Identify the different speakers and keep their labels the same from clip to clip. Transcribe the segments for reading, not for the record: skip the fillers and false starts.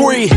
Speaker 1: 3, 4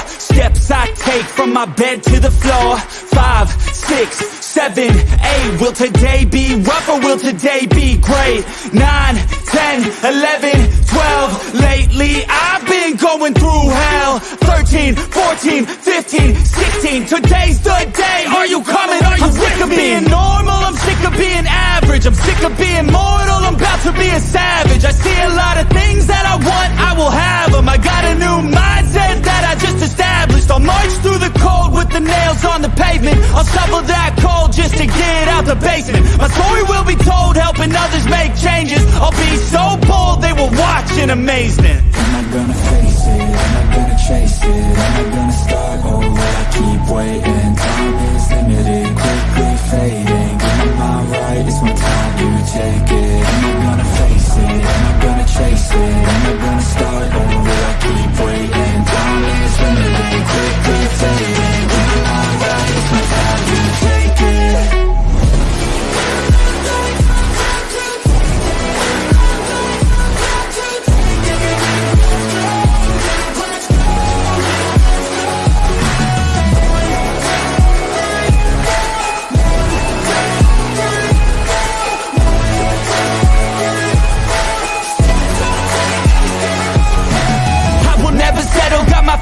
Speaker 1: steps I take from my bed to the floor. 5, 6, 7, 8. Will today be rough or will today be great? 9, 10, 11, 12. Lately I've been going through hell. 13, 14, 15, 16. Today's the day. Are you coming? Are you sick of being normal? I'm sick of being average. I'm sick of being mortal. I'm about to be a savage. I see a lot of things that I want, I will have them. I got a new mindset that I just established. I'll march through the cold with the nails on the pavement. I'll shovel that coal just to get out the basement. My story will be told, helping others make changes. I'll be so bold they will watch in amazement.
Speaker 2: Am I gonna face it? Am I gonna chase it? Am I gonna start or will I keep waiting? Time is limited, quickly fading. Get my mind right, it's my time to take it. Am I gonna face it? Am I gonna chase it? Am I gonna start or will I keep waiting? Time is limited, quickly fading. Get my mind right, it's my time to take it.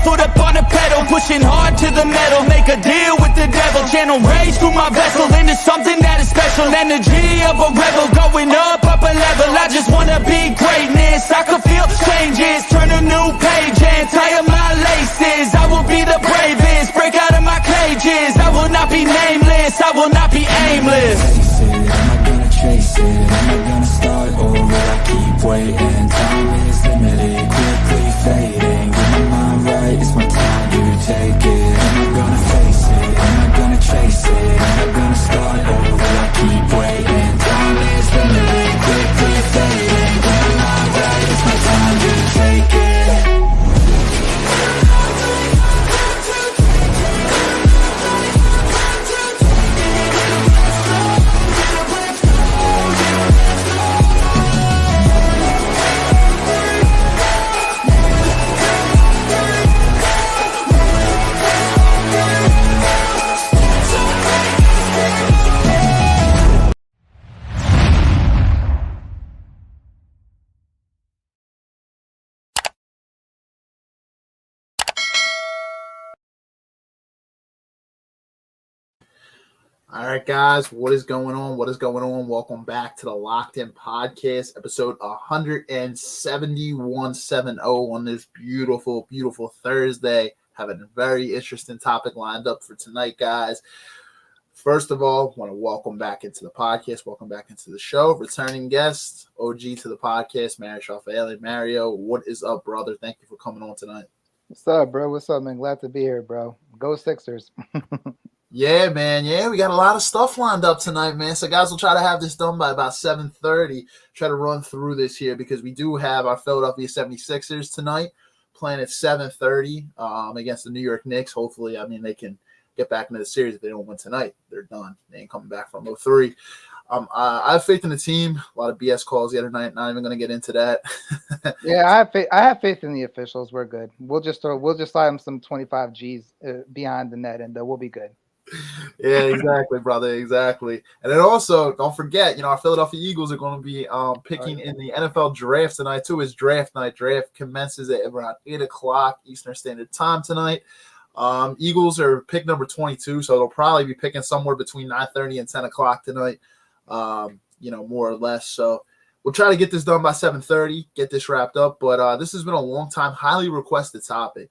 Speaker 1: Foot up on the pedal, pushing hard to the metal. Make a deal with the devil, channel rage through my vessel into something that is special. Energy of a rebel, going up a level. I just wanna be greatness, I could feel changes. Turn a new page and tie up my laces. I will be the bravest, break out of my cages. I will not be nameless, I will not be aimless.
Speaker 2: Am I gonna chase it? Am I gonna start or will I keep waiting? Time is limited, quickly fading. Get my mind right, it's my time to take it. Am I gonna face it? Am I gonna chase it? Am I gonna start or will I keep waiting? Time is limited, quickly fading. Get my mind right, it's my time to take it.
Speaker 3: All right, guys, what is going on? What is going on? Welcome back to the Locked In Podcast, episode 171.70 on this beautiful, beautiful Thursday. Having a very interesting topic lined up for tonight, guys. First of all, I want to welcome back into the podcast, welcome back into the show. Returning guest, OG to the podcast, Mario Shafaeli. Mario, what is up, brother? Thank you for coming on tonight.
Speaker 4: What's up, bro? What's up, man? Glad to be here, bro. Go Sixers.
Speaker 3: Yeah, man. Yeah, we got a lot of stuff lined up tonight, man. So, guys, we'll try to have this done by about 7:30. Try to run through this here because we do have our Philadelphia 76ers tonight playing at 7:30 against the New York Knicks. Hopefully, I mean, they can get back into the series. If they don't win tonight, they're done. They ain't coming back from 0-3. I have faith in the team. A lot of BS calls the other night. Not even going to get into that.
Speaker 4: Yeah, I have faith in the officials. We're good. We'll just slide them some 25 G's behind the net, and we'll be good.
Speaker 3: Yeah, exactly, brother. Exactly. And then also, don't forget, our Philadelphia Eagles are going to be picking in the NFL draft tonight, too. It's draft night. Draft commences at around 8 o'clock Eastern Standard Time tonight. Eagles are pick number 22, so they'll probably be picking somewhere between 9:30 and 10 o'clock tonight, more or less. So we'll try to get this done by 7:30, get this wrapped up. But this has been a long time, highly requested topic,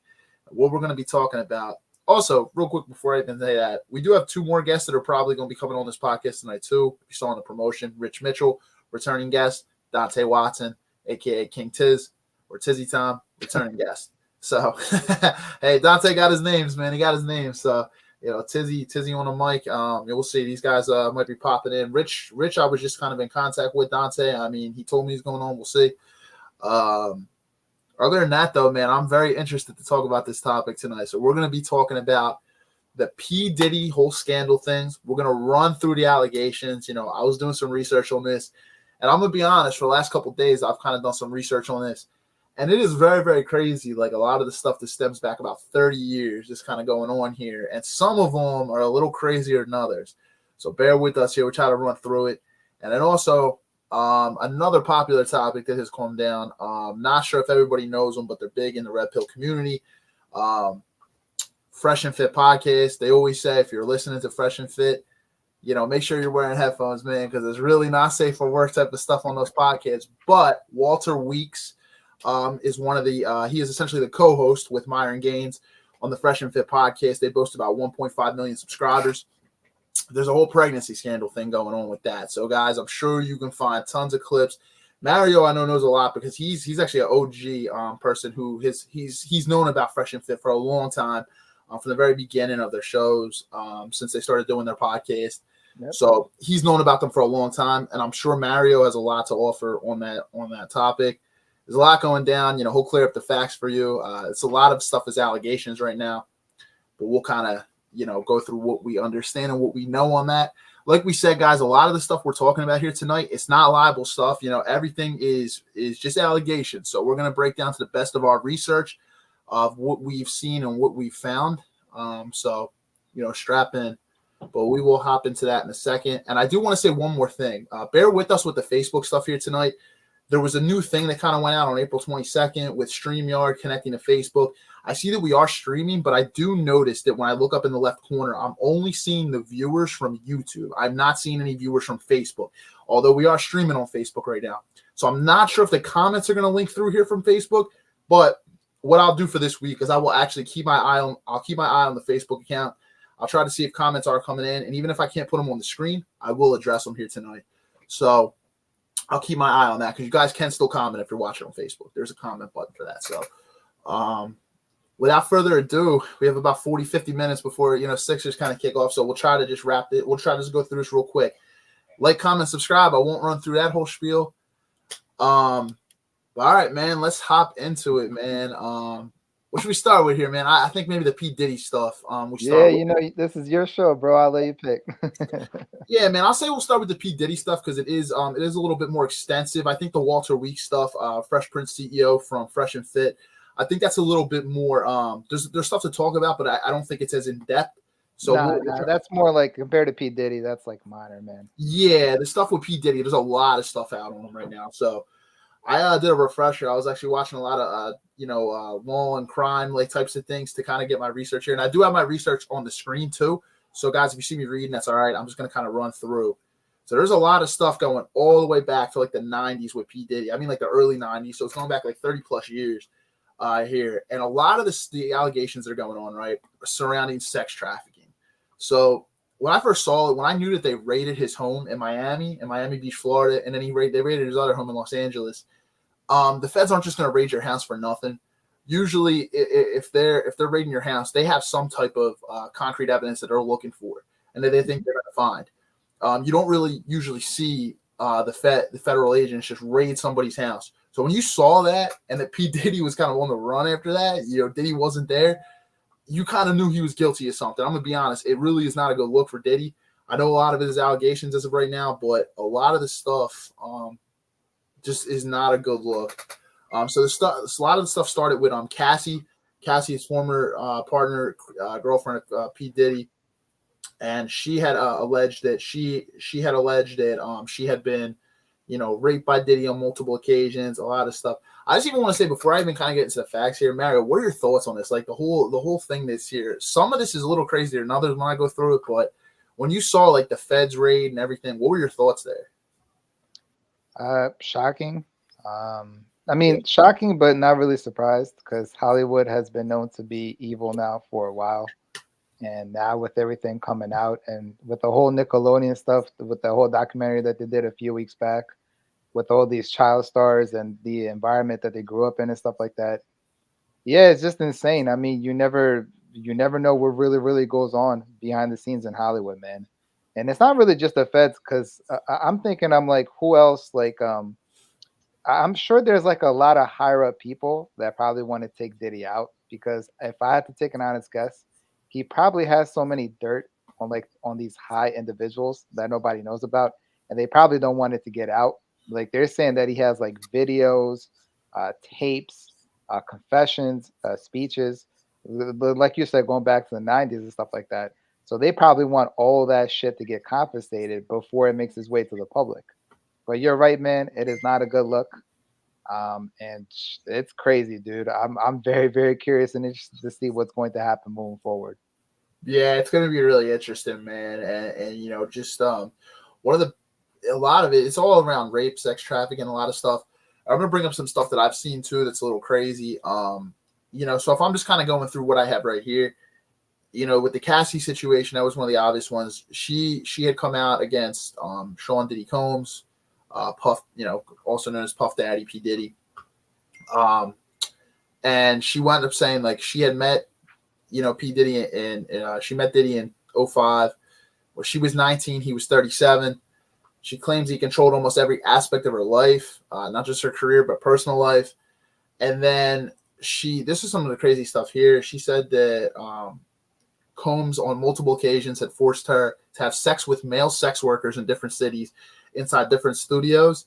Speaker 3: what we're going to be talking about. Also, real quick before I even say that, we do have two more guests that are probably going to be coming on this podcast tonight, too. If you saw in the promotion, Rich Mitchell, returning guest, Dante Watson, a.k.a. King Tiz, or Tizzy Tom, returning guest. So, hey, Dante got his names, man. He got his names. So, Tizzy on the mic. We'll see. These guys might be popping in. Rich, I was just kind of in contact with Dante. I mean, he told me he's going on. We'll see. Other than that, though, man, I'm very interested to talk about this topic tonight. So we're going to be talking about the P Diddy whole scandal things. We're going to run through the allegations. I was doing some research on this, and I'm going to be honest, for the last couple of days, I've kind of done some research on this, And it is very, very crazy. Like a lot of the stuff that stems back about 30 years just kind of going on here. And some of them are a little crazier than others. So bear with us here. We'll try to run through it. And then also another popular topic that has come down. Not sure if everybody knows them, but they're big in the Red Pill community. Fresh and Fit podcast. They always say if you're listening to Fresh and Fit, make sure you're wearing headphones, man, because it's really not safe for work type of stuff on those podcasts. But Walter Weeks is one of the he is essentially the co-host with Myron Gaines on the Fresh and Fit podcast. They boast about 1.5 million subscribers. There's a whole pregnancy scandal thing going on with that. So, guys, I'm sure you can find tons of clips. Mario, I know, knows a lot because he's actually an OG person who he's known about Fresh and Fit for a long time, from the very beginning of their shows, since they started doing their podcast. Yep. So he's known about them for a long time, and I'm sure Mario has a lot to offer on that topic. There's a lot going down. He'll clear up the facts for you. It's a lot of stuff is allegations right now, but we'll kind of go through what we understand and what we know on that. Like we said, guys, a lot of the stuff we're talking about here tonight, it's not liable stuff. Everything is just allegations. So we're going to break down to the best of our research of what we've seen and what we've found. So strap in. But we will hop into that in a second. And I do want to say one more thing. Bear with us with the Facebook stuff here tonight. There was a new thing that kind of went out on April 22nd with StreamYard connecting to Facebook. I see that we are streaming, but I do notice that when I look up in the left corner, I'm only seeing the viewers from YouTube. I'm not seeing any viewers from Facebook, although we are streaming on Facebook right now. So I'm not sure if the comments are going to link through here from Facebook, but what I'll do for this week is I will actually keep my eye on the Facebook account. I'll try to see if comments are coming in, and even if I can't put them on the screen, I will address them here tonight. So I'll keep my eye on that because you guys can still comment if you're watching on Facebook. There's a comment button for that. So without further ado, we have about 40, 50 minutes before, Sixers kind of kick off. So we'll try to just wrap it. We'll try to just go through this real quick. Like, comment, subscribe. I won't run through that whole spiel. All right, man, let's hop into it, man. What should we start with here, man? I think maybe the P Diddy stuff.
Speaker 4: This is your show, bro. I'll let you pick.
Speaker 3: Yeah, man. I'll say we'll start with the P Diddy stuff because it is a little bit more extensive. I think the Walter Weeks stuff, Fresh Prince CEO from Fresh and Fit, I think that's a little bit more. There's stuff to talk about, but I don't think it's as in depth. So
Speaker 4: that's more like compared to P Diddy, that's like minor, man.
Speaker 3: Yeah, the stuff with P Diddy, there's a lot of stuff out on him right now. So I did a refresher. I was actually watching a lot of law and crime like types of things to kind of get my research here, and I do have my research on the screen too. So guys, if you see me reading, that's all right. I'm just gonna kind of run through. So there's a lot of stuff going all the way back to like the 90s with P Diddy. I mean, like the early 90s. So it's going back like 30 plus years here, and a lot of the allegations that are going on right surrounding sex trafficking. So when I first saw it, when I knew that they raided his home in Miami Beach, Florida, and then they raided his other home in Los Angeles. The feds aren't just going to raid your house for nothing. Usually, if they're raiding your house, they have some type of concrete evidence that they're looking for and that they think they're going to find. You don't really usually see the federal agents just raid somebody's house. So when you saw that and that P Diddy was kind of on the run after that, Diddy wasn't there, you kind of knew he was guilty of something. I'm going to be honest. It really is not a good look for Diddy. I know a lot of his allegations as of right now, but a lot of the stuff just is not a good look. So a lot of the stuff started with Cassie's former partner, girlfriend of P Diddy, and she had alleged that she had been, raped by Diddy on multiple occasions. A lot of stuff. I just even want to say before I even kind of get into the facts here, Mario, what are your thoughts on this? Like the whole thing that's here. Some of this is a little crazier than others when I go through it, but when you saw like the feds raid and everything, what were your thoughts there?
Speaker 4: Shocking. Shocking, but not really surprised because Hollywood has been known to be evil now for a while. And now with everything coming out and with the whole Nickelodeon stuff, with the whole documentary that they did a few weeks back, with all these child stars and the environment that they grew up in and stuff like that. Yeah, it's just insane. I mean, you never know what really, really goes on behind the scenes in Hollywood, man. And it's not really just the feds, because I'm like, who else? Like, I'm sure there's like a lot of higher up people that probably want to take Diddy out, because if I had to take an honest guess, he probably has so many dirt on these high individuals that nobody knows about, and they probably don't want it to get out. Like they're saying that he has like videos, tapes, confessions, speeches, like you said, going back to the 90s and stuff like that. So they probably want all that shit to get confiscated before it makes its way to the public. But you're right, man. It is not a good look. And it's crazy, dude. I'm very, very curious and interested to see what's going to happen moving forward.
Speaker 3: Yeah, it's going to be really interesting, man. And you know, just one of the a lot of it, it's all around rape, sex trafficking, a lot of stuff. I'm gonna bring up some stuff that I've seen too that's a little crazy. You know, so if I'm just kind of going through what I have right here, you know, with the Cassie situation, that was one of the obvious ones. She had come out against Sean Diddy Combs, Puff, you know, also known as Puff Daddy, P Diddy. And she wound up saying like she had met, you know, P Diddy and she met Diddy in 2005. Well, she was 19, he was 37. She claims he controlled almost every aspect of her life, not just her career, but personal life. And then this is some of the crazy stuff here. She said that Combs on multiple occasions had forced her to have sex with male sex workers in different cities inside different studios.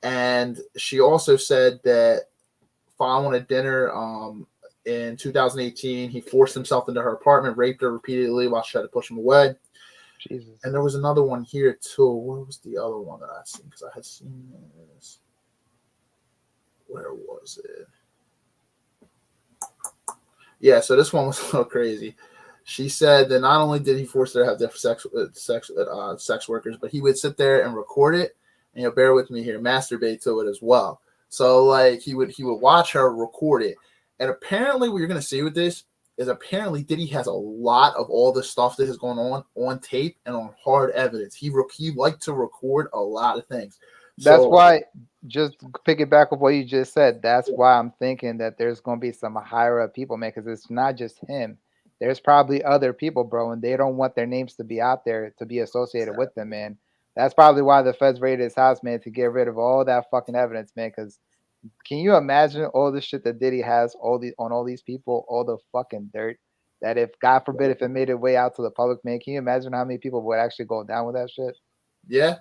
Speaker 3: And she also said that following a dinner in 2018, he forced himself into her apartment, raped her repeatedly while she tried to push him away.
Speaker 4: Jesus.
Speaker 3: And there was another one here too. What was the other one that I seen? Because I had seen this. Where was it? Yeah, so this one was so crazy. She said that not only did he force her to have different sex workers, but he would sit there and record it. And you'll bear with me here, masturbate to it as well. So like he would watch her record it. And apparently, what you're gonna see with this is apparently Diddy has a lot of all the stuff that is going on tape and on hard evidence. He liked to record a lot of things.
Speaker 4: That's why, just piggyback with what you just said, that's why I'm thinking that there's going to be some higher up people, man, because it's not just him. There's probably other people, bro, and they don't want their names to be out there to be associated with them, man. That's probably why the feds raided his house, man, to get rid of all that fucking evidence, man, because can you imagine all the shit that Diddy has on all these people, all the fucking dirt that if God forbid if it made its way out to the public, man, can you imagine how many people would actually go down with that shit?
Speaker 3: Yeah,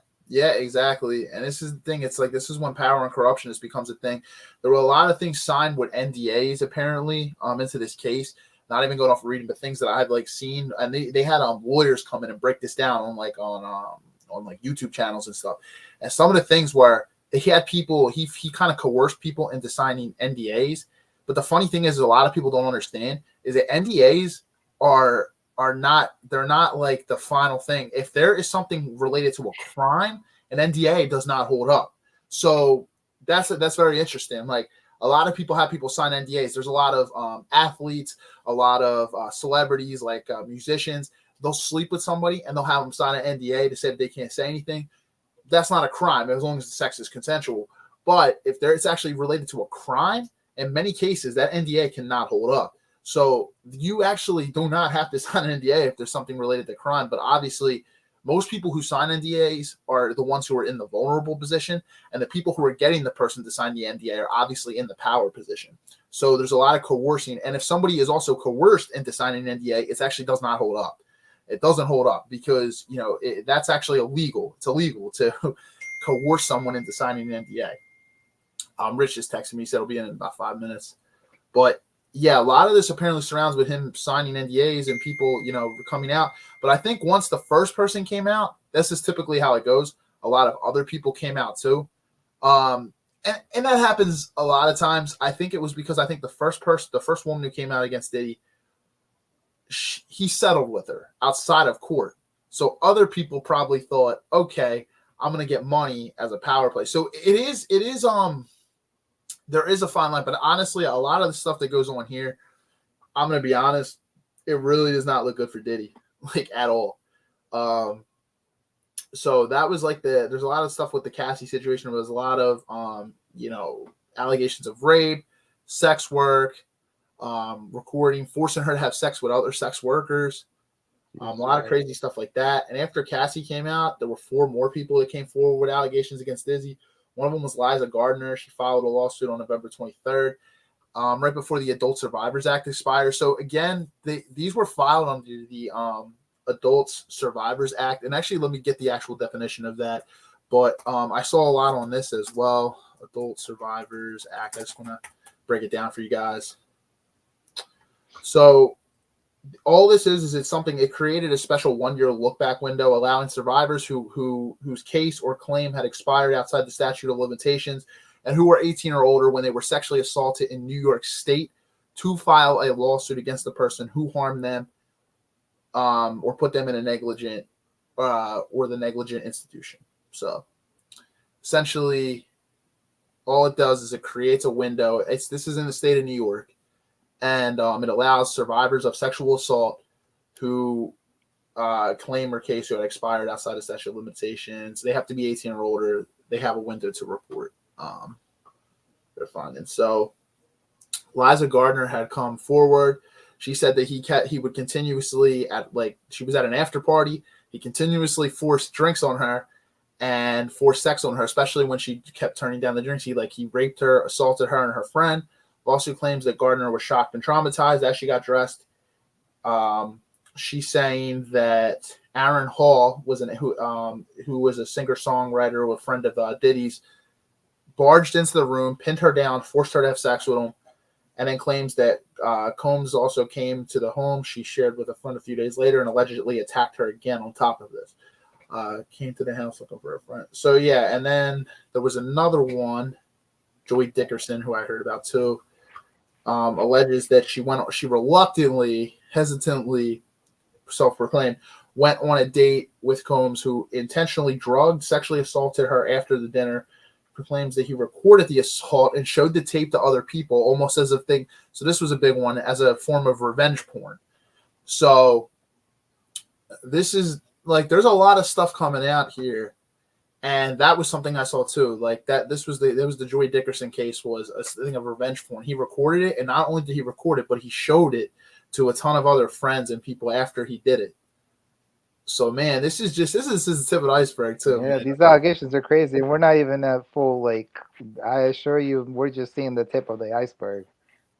Speaker 3: exactly. And this is the thing. It's like this is when power and corruption just becomes a thing. There were a lot of things signed with NDAs apparently into this case. Not even going off reading, but things that I've like seen, and they had lawyers come in and break this down on like YouTube channels and stuff. And some of the things where he had people, he kind of coerced people into signing NDAs. But the funny thing is a lot of people don't understand is that NDAs are not, they're not like the final thing. If there is something related to a crime, an NDA does not hold up. So that's very interesting. Like a lot of people have people sign NDAs. There's a lot of athletes, a lot of celebrities, like musicians. They'll sleep with somebody and they'll have them sign an NDA to say that they can't say anything. That's not a crime as long as the sex is consensual. But if it's actually related to a crime, in many cases, that NDA cannot hold up. So you actually do not have to sign an NDA if there's something related to crime. But obviously, most people who sign NDAs are the ones who are in the vulnerable position. And the people who are getting the person to sign the NDA are obviously in the power position. So there's a lot of coercing. And if somebody is also coerced into signing an NDA, it actually does not hold up. It doesn't hold up because, you know, that's actually illegal. It's illegal to coerce someone into signing an NDA. Rich just texted me. He said it'll be in about 5 minutes. But yeah, a lot of this apparently surrounds with him signing NDAs and people, you know, coming out. But I think once the first person came out, this is typically how it goes. A lot of other people came out too. And that happens a lot of times. I think it was because I think the first woman who came out against Diddy, he settled with her outside of court. So other people probably thought, okay, I'm going to get money as a power play. So it is, there is a fine line, but honestly, a lot of the stuff that goes on here, I'm going to be honest, it really does not look good for Diddy, like at all. So that was like there's a lot of stuff with the Cassie situation. There was a lot of, you know, allegations of rape, sex work, recording, forcing her to have sex with other sex workers, a lot of crazy stuff like that. And after Cassie came out, there were 4 more people that came forward with allegations against Diddy. One of them was Liza Gardner. She filed a lawsuit on November 23rd, right before the Adult Survivors Act expired. So again, these were filed under the Adult Survivors Act. And actually, let me get the actual definition of that. But I saw a lot on this as well. Adult Survivors Act. I just want to break it down for you guys. So all this is it's something. It created a special 1-year look-back window, allowing survivors whose case or claim had expired outside the statute of limitations and who were 18 or older when they were sexually assaulted in New York State to file a lawsuit against the person who harmed them or put them in a negligent or the negligent institution. So essentially, all it does is it creates a window. This is in the state of New York, and it allows survivors of sexual assault who claim or case who had expired outside of statute of limitations. They have to be 18 or older. They have a window to report their findings. So Liza Gardner had come forward. She said that he would continuously she was at an after party. He continuously forced drinks on her and forced sex on her, especially when she kept turning down the drinks. He raped her, assaulted her and her friend. Lawsuit claims that Gardner was shocked and traumatized as she got dressed. She's saying that Aaron Hall who was a singer-songwriter, a friend of Diddy's, barged into the room, pinned her down, forced her to have sex with him, and then claims that Combs also came to the home she shared with a friend a few days later and allegedly attacked her again on top of this. Came to the house looking for a friend. So, yeah, and then there was another one, Joy Dickerson, who I heard about too, alleges that she reluctantly, hesitantly, self-proclaimed, went on a date with Combs, who intentionally drugged, sexually assaulted her after the dinner. Claims that he recorded the assault and showed the tape to other people, almost as a thing. So this was a big one, as a form of revenge porn. So this is there's a lot of stuff coming out here, and that was something I saw too. This was the Joy Dickerson case, was a thing of revenge porn. He recorded it, and not only did he record it, but he showed it to a ton of other friends and people after he did it. So, man, this is the tip of the iceberg, too.
Speaker 4: Yeah,
Speaker 3: man.
Speaker 4: These allegations are crazy. We're not even at full, I assure you, we're just seeing the tip of the iceberg.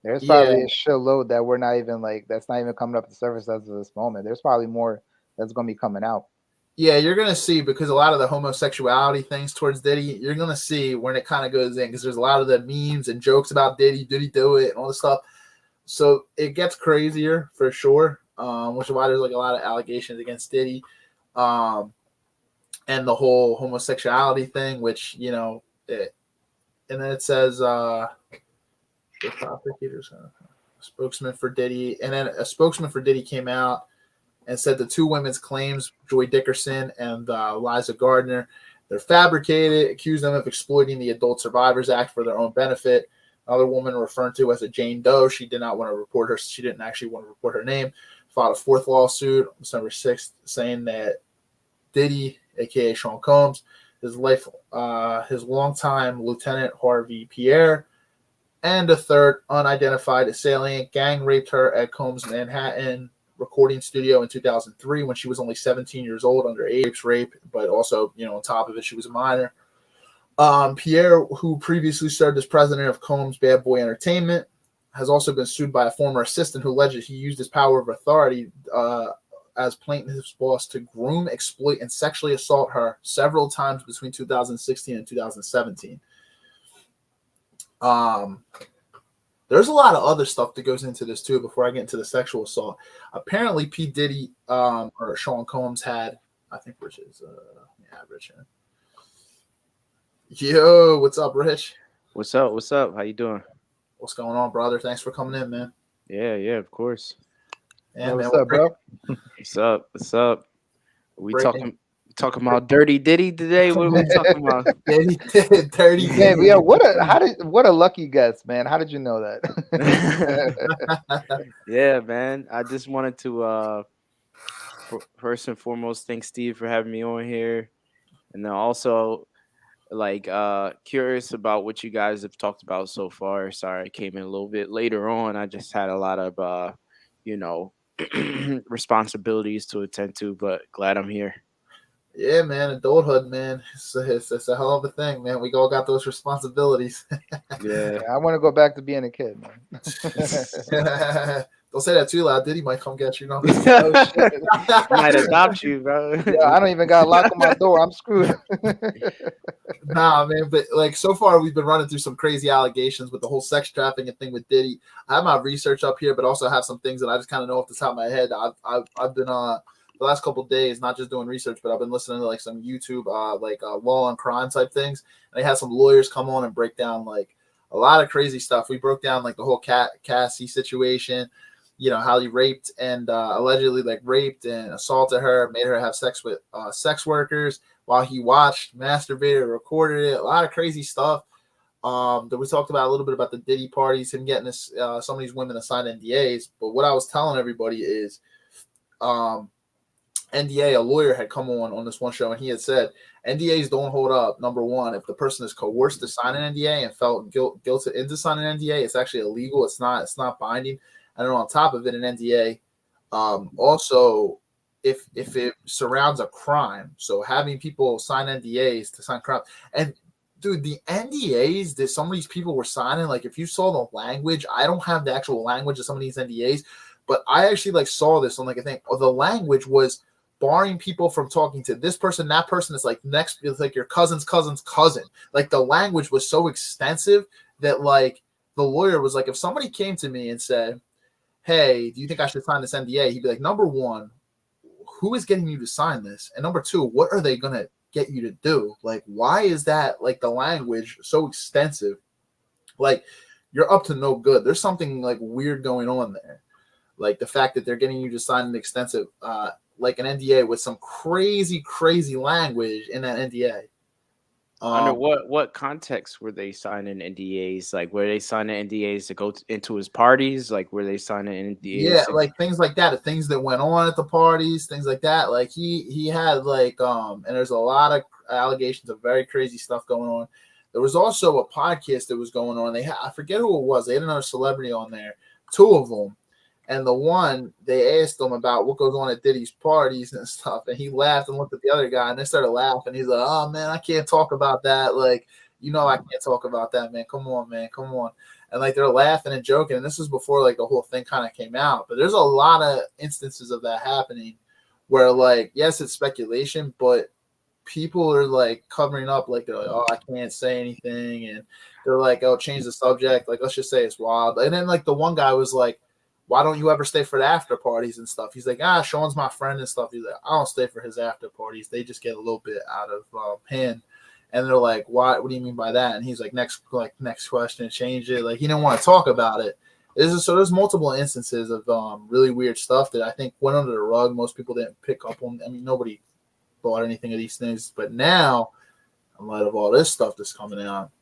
Speaker 4: There's probably a shitload that we're not even, that's not even coming up to the surface as of this moment. There's probably more that's going to be coming out.
Speaker 3: Yeah, you're going to see, because a lot of the homosexuality things towards Diddy, you're going to see when it kind of goes in, because there's a lot of the memes and jokes about Diddy do it, and all this stuff. So it gets crazier, for sure. Which is why there's a lot of allegations against Diddy, and the whole homosexuality thing, which, and then it says the prosecutors, spokesman for Diddy, and then a spokesman for Diddy came out and said the two women's claims, Joy Dickerson and Liza Gardner, they're fabricated, accused them of exploiting the Adult Survivors Act for their own benefit. Another woman referred to as a Jane Doe, she did not want to report her. She didn't actually want to report her name. Filed a fourth lawsuit on December 6th, saying that Diddy, aka Sean Combs, his longtime Lieutenant Harvey Pierre, and a third unidentified assailant gang raped her at Combs' Manhattan recording studio in 2003 when she was only 17 years old, underage rape, but also, on top of it, she was a minor. Pierre, who previously served as president of Combs Bad Boy Entertainment, has also been sued by a former assistant who alleged he used his power of authority as plaintiff's boss to groom, exploit, and sexually assault her several times between 2016 and 2017. There's a lot of other stuff that goes into this too before I get into the sexual assault. Apparently, P Diddy or Sean Combs had, I think Rich is, Rich. Yo, what's up, Rich?
Speaker 5: What's up? What's up? How you doing?
Speaker 3: What's going on, brother? Thanks for coming in, man.
Speaker 5: Yeah, of course.
Speaker 3: Yeah,
Speaker 4: What's
Speaker 3: man,
Speaker 4: up, bro?
Speaker 5: What's up? We talking about Dirty Diddy today? What are we talking about?
Speaker 3: Dirty Diddy.
Speaker 4: Yeah, what a lucky guess, man. How did you know that?
Speaker 5: Yeah, man. I just wanted to first and foremost thank Steve for having me on here. And then also curious about what you guys have talked about so far. Sorry, I came in a little bit later on. I just had a lot of responsibilities to attend to, but glad I'm here.
Speaker 3: Yeah, man, adulthood, man. It's a hell of a thing, man. We all got those responsibilities.
Speaker 5: Yeah.
Speaker 4: I want to go back to being a kid, man.
Speaker 3: Don't say that too loud. Diddy might come get you. No,
Speaker 4: Oh shit!
Speaker 5: Might adopt you, bro.
Speaker 4: Yeah, I don't even got a lock on my door. I'm screwed.
Speaker 3: Nah, man. But like so far, we've been running through some crazy allegations with the whole sex trafficking thing with Diddy. I have my research up here, but also have some things that I just kind of know off the top of my head. I've been the last couple of days not just doing research, but I've been listening to like some YouTube law and crime type things. And they had some lawyers come on and break down like a lot of crazy stuff. We broke down like the whole Cassie situation. You know, how he raped and allegedly like raped and assaulted her, made her have sex with sex workers while he watched, masturbated, recorded it. A lot of crazy stuff. That we talked about a little bit about the Diddy parties, him getting this some of these women to sign NDAs. But what I was telling everybody is NDA, a lawyer had come on this one show, and he had said NDAs don't hold up. Number one, if the person is coerced to sign an NDA and felt guilty into signing an NDA, it's actually illegal. It's not binding. And then on top of it, an NDA, also if it surrounds a crime, so having people sign NDAs to sign crime, and dude, the NDAs that some of these people were signing, like if you saw the language, I don't have the actual language of some of these NDAs, but I actually like saw this on like a thing. Oh, the language was barring people from talking to this person, that person is like next, it's like your cousin's cousin's cousin. Like the language was so extensive that like the lawyer was like, if somebody came to me and said, hey, do you think I should sign this NDA? He'd be like, number one, who is getting you to sign this? And number two, what are they going to get you to do? Like, why is that like the language so extensive? Like, you're up to no good. There's something like weird going on there. Like the fact that they're getting you to sign an extensive, like an NDA with some crazy, crazy language in that NDA.
Speaker 5: Under what context were they signing NDAs? Like, were they signing NDAs to go into his parties? Like, were they signing NDAs?
Speaker 3: Yeah, like things like that, things that went on at the parties, things like that. Like he had like and there's a lot of allegations of very crazy stuff going on. There was also a podcast that was going on. I forget who it was. They had another celebrity on there, two of them. And the one, they asked him about what goes on at Diddy's parties and stuff. And he laughed and looked at the other guy, and they started laughing. He's like, oh, man, I can't talk about that. Like, I can't talk about that, man. Come on, man. Come on. And, like, they're laughing and joking. And this was before, like, the whole thing kind of came out. But there's a lot of instances of that happening where, like, yes, it's speculation, but people are, like, covering up. Like, they're like, oh, I can't say anything. And they're like, oh, change the subject. Like, let's just say it's wild. And then, like, the one guy was like, why don't you ever stay for the after parties and stuff? He's like, Sean's my friend and stuff. He's like, I don't stay for his after parties. They just get a little bit out of hand. And they're like, why? What do you mean by that? And he's like, next question, change it. Like, he didn't want to talk about it. So there's multiple instances of really weird stuff that I think went under the rug. Most people didn't pick up on. I mean, nobody bought anything of these things. But now, in light of all this stuff that's coming out,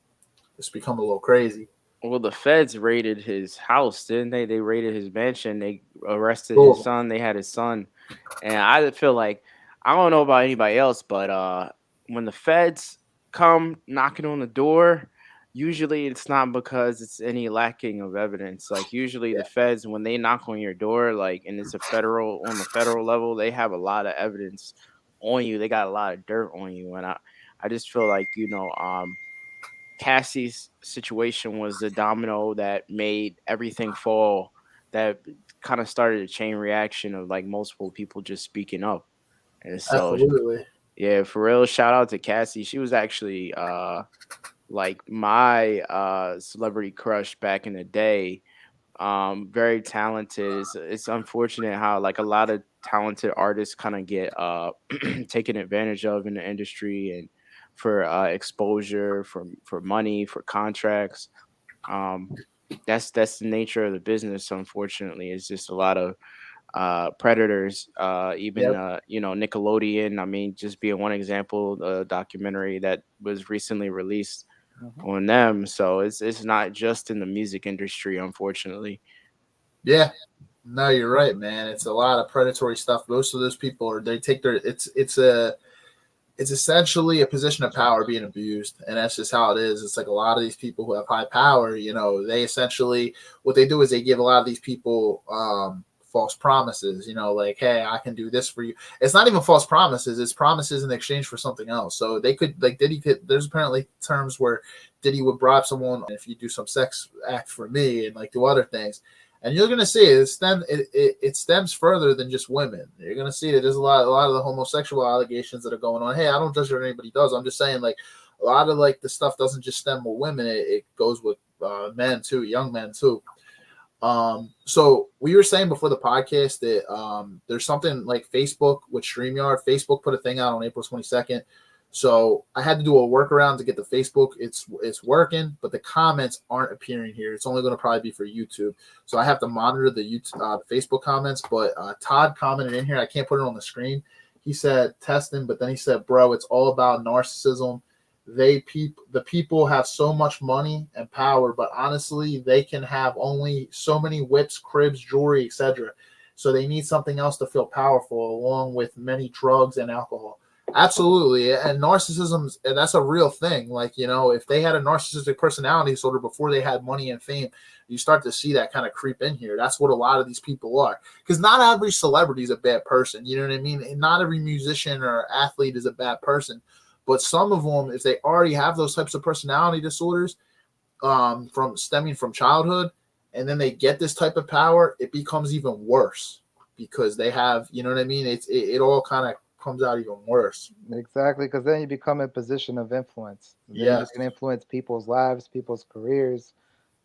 Speaker 3: it's become a little crazy.
Speaker 5: Well, the feds raided his house, didn't they? They raided his mansion. They arrested his son. They had his son. And I feel like, I don't know about anybody else, but when the feds come knocking on the door, usually it's not because it's any lacking of evidence. Like usually the feds, when they knock on your door, like, and it's on the federal level, they have a lot of evidence on you. They got a lot of dirt on you. And I just feel like, Cassie's situation was the domino that made everything fall, that kind of started a chain reaction of like multiple people just speaking up. And so,
Speaker 3: absolutely.
Speaker 5: Yeah, for real, shout out to Cassie. She was actually like my celebrity crush back in the day. Very talented. It's unfortunate how like a lot of talented artists kind of get taken advantage of in the industry, and for exposure, for money, for contracts. That's the nature of the business. Unfortunately, it's just a lot of predators. Nickelodeon. I mean, just being one example, the documentary that was recently released on them. So it's not just in the music industry, unfortunately.
Speaker 3: Yeah. No, you're right, man. It's a lot of predatory stuff. Most of those people it's essentially a position of power being abused. And that's just how it is. It's like a lot of these people who have high power, they essentially, what they do is they give a lot of these people false promises, like, hey, I can do this for you. It's not even false promises. It's promises in exchange for something else. So they could, like Diddy there's apparently terms where Diddy would bribe someone, if you do some sex act for me and like do other things. And you're gonna see it stems further than just women. You're gonna see that there's a lot of the homosexual allegations that are going on. Hey, I don't judge what anybody does. I'm just saying, like, a lot of like the stuff doesn't just stem with women. It goes with men too, young men too. So we were saying before the podcast that there's something like Facebook with StreamYard. Facebook put a thing out on April 22nd. So I had to do a workaround to get the Facebook. It's working, but the comments aren't appearing here. It's only going to probably be for YouTube. So I have to monitor the YouTube, Facebook comments. But Todd commented in here. I can't put it on the screen. He said testing, but then he said, "Bro, it's all about narcissism. The people have so much money and power, but honestly, they can have only so many whips, cribs, jewelry, etc. So they need something else to feel powerful, along with many drugs and alcohol." Absolutely. And narcissism, that's a real thing. Like, if they had a narcissistic personality disorder before they had money and fame, you start to see that kind of creep in here. That's what a lot of these people are. Because not every celebrity is a bad person. You know what I mean? And not every musician or athlete is a bad person. But some of them, if they already have those types of personality disorders from stemming from childhood, and then they get this type of power, it becomes even worse because they have, you know what I mean? It all kind of comes out even worse.
Speaker 4: Exactly, because then you become a position of influence. Then you
Speaker 3: Yes.
Speaker 4: can influence people's lives, people's careers,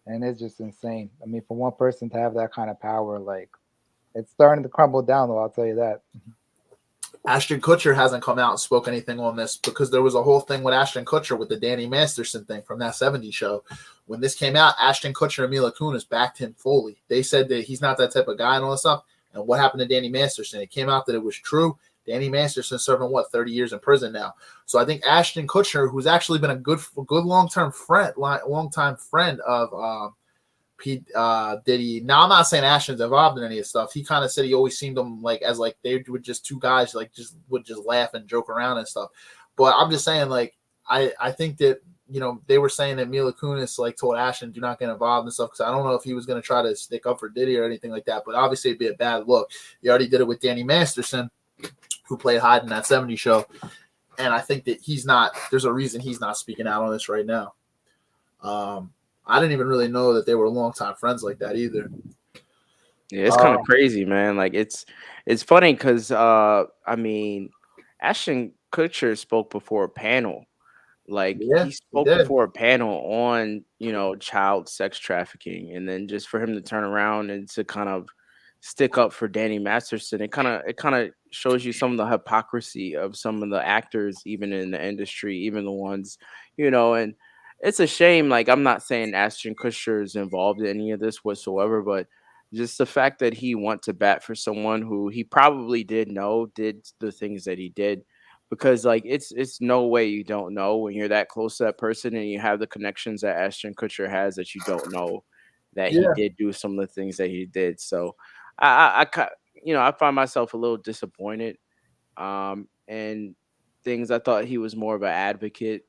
Speaker 4: and it's just insane. I mean, for one person to have that kind of power, like, it's starting to crumble down, though, I'll tell you that.
Speaker 3: Ashton Kutcher hasn't come out and spoke anything on this because there was a whole thing with Ashton Kutcher with the Danny Masterson thing from that 70s show. When this came out, Ashton Kutcher and Mila Kunis backed him fully. They said that he's not that type of guy and all this stuff. And what happened to Danny Masterson? It came out that it was true. Danny Masterson serving 30 years in prison now. So I think Ashton Kutcher, who's actually been a good long-time friend of P Diddy. Now I'm not saying Ashton's involved in any of this stuff. He kind of said he always seemed them like as like they were just two guys like would just laugh and joke around and stuff. But I'm just saying, like, I think that they were saying that Mila Kunis like told Ashton do not get involved and stuff because I don't know if he was going to try to stick up for Diddy or anything like that. But obviously it'd be a bad look. He already did it with Danny Masterson, who played Hyde in that 70s show. And I think that there's a reason he's not speaking out on this right now. I didn't even really know that they were longtime friends like that either.
Speaker 5: Yeah, it's kind of crazy, man. Like it's funny because I mean, Ashton Kutcher spoke before a panel. Like
Speaker 3: Yeah,
Speaker 5: he spoke
Speaker 3: did.
Speaker 5: before a panel on, child sex trafficking, and then just for him to turn around and to kind of stick up for Danny Masterson, it kind of shows you some of the hypocrisy of some of the actors, even in the industry, even the ones, and it's a shame. Like, I'm not saying Ashton Kutcher is involved in any of this whatsoever, but just the fact that he went to bat for someone who he probably did the things that he did, because like it's no way you don't know when you're that close to that person and you have the connections that Ashton Kutcher has that you don't know that he
Speaker 3: Yeah.
Speaker 5: did do some of the things that he did. So I find myself a little disappointed. And things I thought he was more of an advocate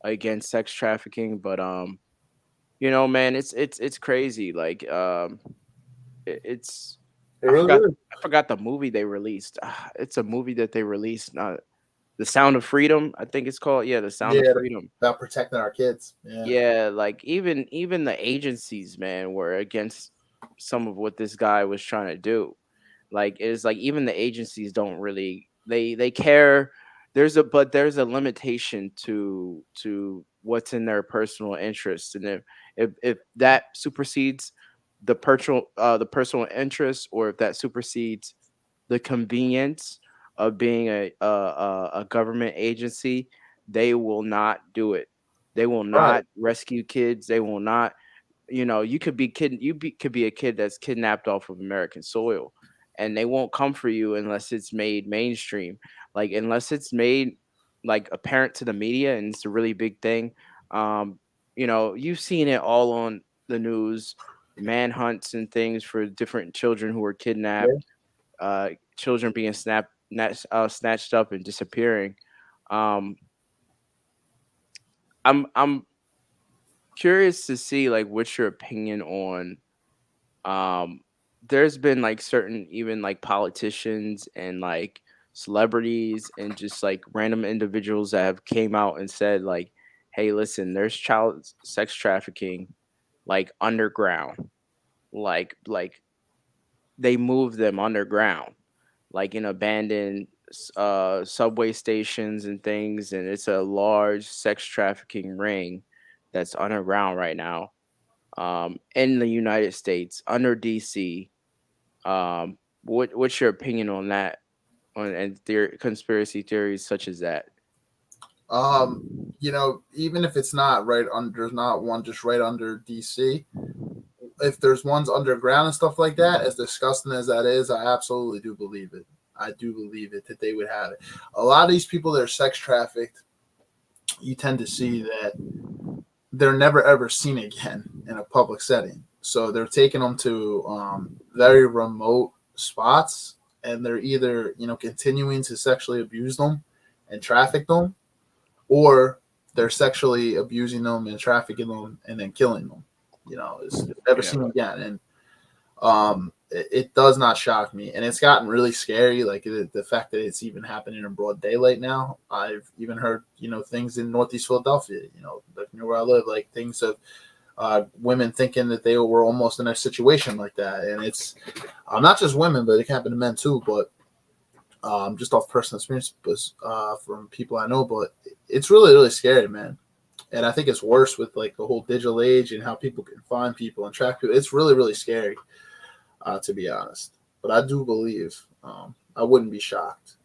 Speaker 5: against sex trafficking, but man, it's crazy. Like it's
Speaker 3: It really is.
Speaker 5: I forgot the movie they released. It's a movie that they released. The Sound of Freedom, I think it's called. Yeah, The Sound of Freedom.
Speaker 3: About protecting our kids. Yeah.
Speaker 5: Yeah, like even the agencies, man, were against some of what this guy was trying to do. Like it's like even the agencies don't really they care. There's a limitation to what's in their personal interest, and if that supersedes the personal interest, or if that supersedes the convenience of being a government agency, they will not do it. They will
Speaker 3: Right.
Speaker 5: not rescue kids. They will not. You could be could be a kid that's kidnapped off of American soil, and they won't come for you unless it's made mainstream, like unless it's made like apparent to the media, and it's a really big thing. You've seen it all on the news, manhunts and things for different children who were kidnapped, children being snatched up and disappearing. Um, I'm curious to see like what's your opinion on. Um, there's been like certain even like politicians and like celebrities and just like random individuals that have came out and said like, "Hey, listen, there's child sex trafficking like underground." like they move them underground, like in abandoned subway stations and things, and it's a large sex trafficking ring that's underground right now, in the United States under DC. What's your opinion on that? On and conspiracy theories such as that?
Speaker 3: Um, even if it's not right under, there's not one just right under DC. If there's ones underground and stuff like that, as disgusting as that is, I absolutely do believe it. I do believe it that they would have it. A lot of these people that are sex trafficked, you tend to see that they're never ever seen again in a public setting. So they're taking them to very remote spots, and they're either continuing to sexually abuse them and traffic them, or they're sexually abusing them and trafficking them and then killing them. It's never
Speaker 5: Yeah,
Speaker 3: seen again, and it does not shock me, and it's gotten really scary. Like the fact that it's even happening in broad daylight now. I've even heard things in Northeast Philadelphia, like near where I live, like things of women thinking that they were almost in a situation like that, and it's not just women, but it can happen to men too. But just off personal experience, from people I know, but it's really really scary, man. And I think it's worse with like the whole digital age and how people can find people and track people. It's really really scary, to be honest. But I do believe, I wouldn't be shocked.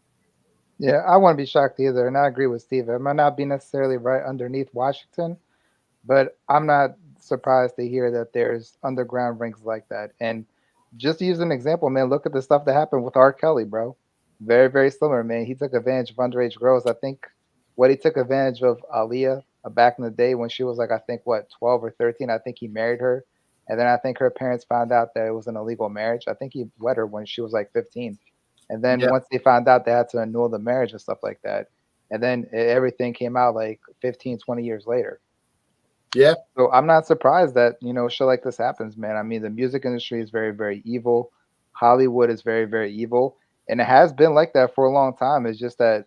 Speaker 4: Yeah, I wouldn't be shocked either, and I agree with Steve. It might not be necessarily right underneath Washington, but I'm not surprised to hear that there's underground rings like that. And just to use an example, man, look at the stuff that happened with R. Kelly, bro. Very, very similar, man. He took advantage of underage girls. I think what he took advantage of Aaliyah back in the day when she was like, I think what, 12 or 13. I think he married her, and then I think her parents found out that it was an illegal marriage. I think he wed her when she was like 15, and then
Speaker 3: Yeah,
Speaker 4: once they found out, they had to annul the marriage and stuff like that. And then everything came out like 15, 20 years later.
Speaker 3: yeah,
Speaker 4: So I'm not surprised that, shit like this happens, man. I mean, the music industry is very, very evil. Hollywood is very, very evil. And it has been like that for a long time. It's just that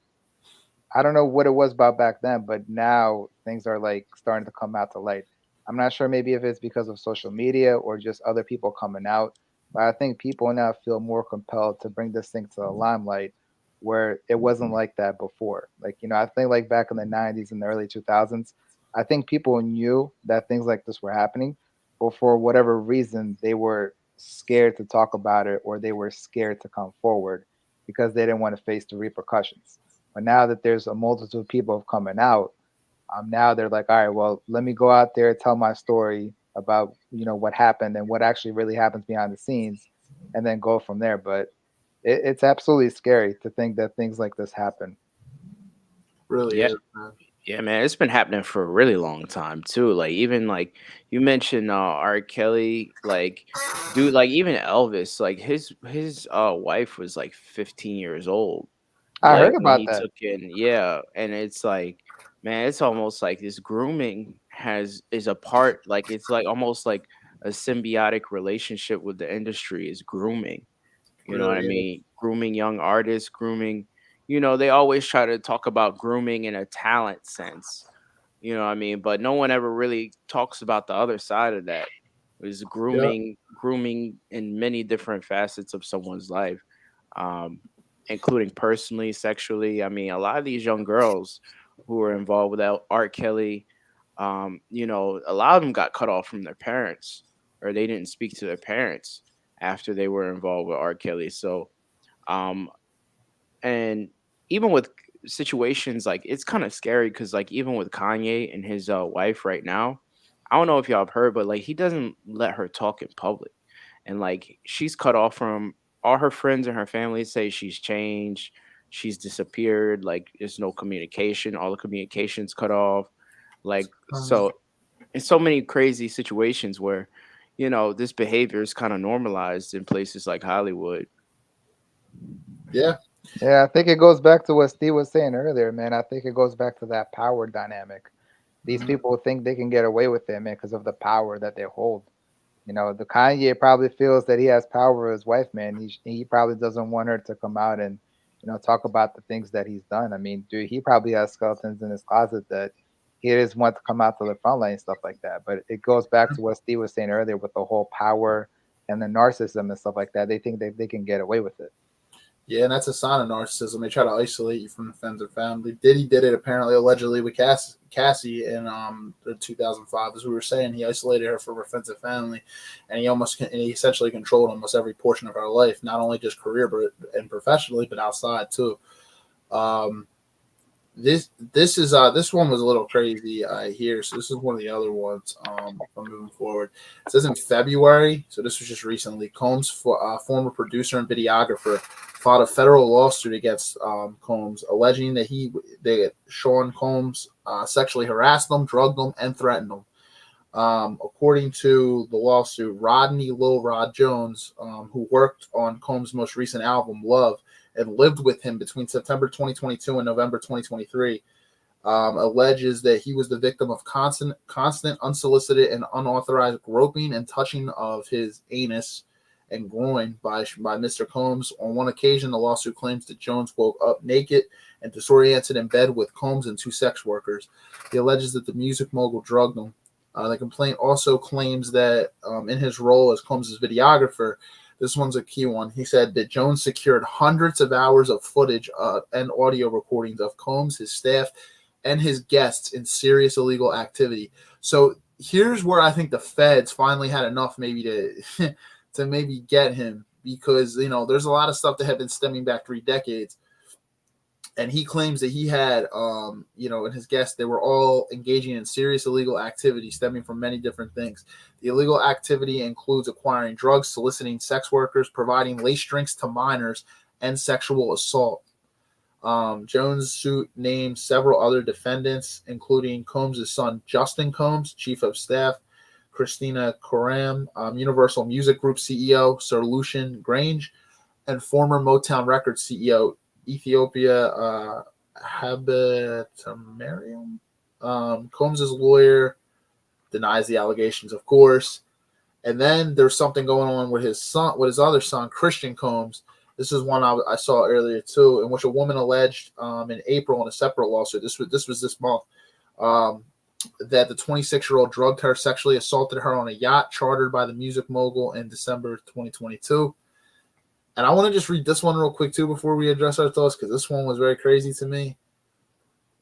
Speaker 4: I don't know what it was about back then, but now things are like starting to come out to light. I'm not sure maybe if it's because of social media or just other people coming out, but I think people now feel more compelled to bring this thing to the limelight where it wasn't like that before. Like, I think like back in the 90s and the early 2000s, I think people knew that things like this were happening, but for whatever reason, they were scared to talk about it or they were scared to come forward because they didn't want to face the repercussions. But now that there's a multitude of people coming out, now they're like, all right, well, let me go out there, tell my story about what happened and what actually really happens behind the scenes, and then go from there. But it's absolutely scary to think that things like this happen.
Speaker 3: really
Speaker 5: yeah,
Speaker 3: is, man.
Speaker 5: yeah, man. It's been happening for a really long time too. Like even like you mentioned, R. Kelly, like dude, like even Elvis, like his wife was like 15 years old,
Speaker 4: I heard
Speaker 5: like when
Speaker 4: about
Speaker 5: he
Speaker 4: that.
Speaker 5: took in, yeah, and it's like, man, it's almost like this grooming has is a part, like it's like almost like a symbiotic relationship with the industry is grooming. You know what I
Speaker 3: Really is.
Speaker 5: mean? Grooming young artists, grooming, they always try to talk about grooming in a talent sense. You know what I mean? But no one ever really talks about the other side of that. Is
Speaker 3: Yeah.
Speaker 5: grooming in many different facets of someone's life, um, including personally, sexually. I mean, a lot of these young girls who are involved with R. Kelly, a lot of them got cut off from their parents, or they didn't speak to their parents after they were involved with R. Kelly. So, um, and even with situations like it's kind of scary because like even with Kanye and his wife right now, I don't know if y'all have heard, but like he doesn't let her talk in public, and like she's cut off from all her friends and her family say she's changed, she's disappeared, like there's no communication, all the communications cut off, like
Speaker 3: Uh,
Speaker 5: so in so many crazy situations where this behavior is kind of normalized in places like Hollywood.
Speaker 3: yeah.
Speaker 4: Yeah, I think it goes back to what Steve was saying earlier, man. I think it goes back to that power dynamic. These
Speaker 3: Mhm.
Speaker 4: people think they can get away with it, man, because of the power that they hold. The Kanye probably feels that he has power over his wife, man. He probably doesn't want her to come out and talk about the things that he's done. I mean, dude, he probably has skeletons in his closet that he doesn't want to come out to the front line and stuff like that. But it goes back to what Steve was saying earlier with the whole power and the narcissism and stuff like that. They think they can get away with it.
Speaker 3: Yeah, and that's a sign of narcissism. They try to isolate you from the friends or family. Diddy did it apparently, allegedly, with Cassie in 2005. As we were saying, he isolated her from her friends and family, and he essentially controlled almost every portion of her life, not only just career and professionally, but outside too. This one was a little crazy here. So this is one of the other ones. From moving forward, it says in February. So this was just recently. Combs, former producer and videographer, filed a federal lawsuit against Combs, alleging that Sean Combs sexually harassed them, drugged them, and threatened them. According to the lawsuit, Rodney Lil Rod Jones, who worked on Combs' most recent album, Love, and lived with him between September 2022 and November 2023, alleges that he was the victim of constant, unsolicited, and unauthorized groping and touching of his anus and groin by Mr. Combs. On one occasion, the lawsuit claims that Jones woke up naked and disoriented in bed with Combs and two sex workers. He alleges that the music mogul drugged him. The complaint also claims that in his role as Combs' videographer, this one's a key one. He said that Jones secured hundreds of hours of footage and audio recordings of Combs, his staff, and his guests in serious illegal activity. So here's where I think the feds finally had enough maybe to to maybe get him, because, there's a lot of stuff that had been stemming back 3 decades. And he claims that he had, and his guests, they were all engaging in serious illegal activity stemming from many different things. The illegal activity includes acquiring drugs, soliciting sex workers, providing lace drinks to minors, and sexual assault. Jones' suit named several other defendants, including Combs' son, Justin Combs, chief of staff, Christina Coram, Universal Music Group CEO, Sir Lucian Grange, and former Motown Records CEO, Ethiopia Habitamariam. Combs' lawyer denies the allegations, of course. And then there's something going on with his other son, Christian Combs. This is one I saw earlier too, in which a woman alleged in April in a separate lawsuit. This was this month. That the 26-year-old drugged her, sexually assaulted her on a yacht chartered by the music mogul in December 2022. And I want to just read this one real quick too before we address our thoughts, because this one was very crazy to me.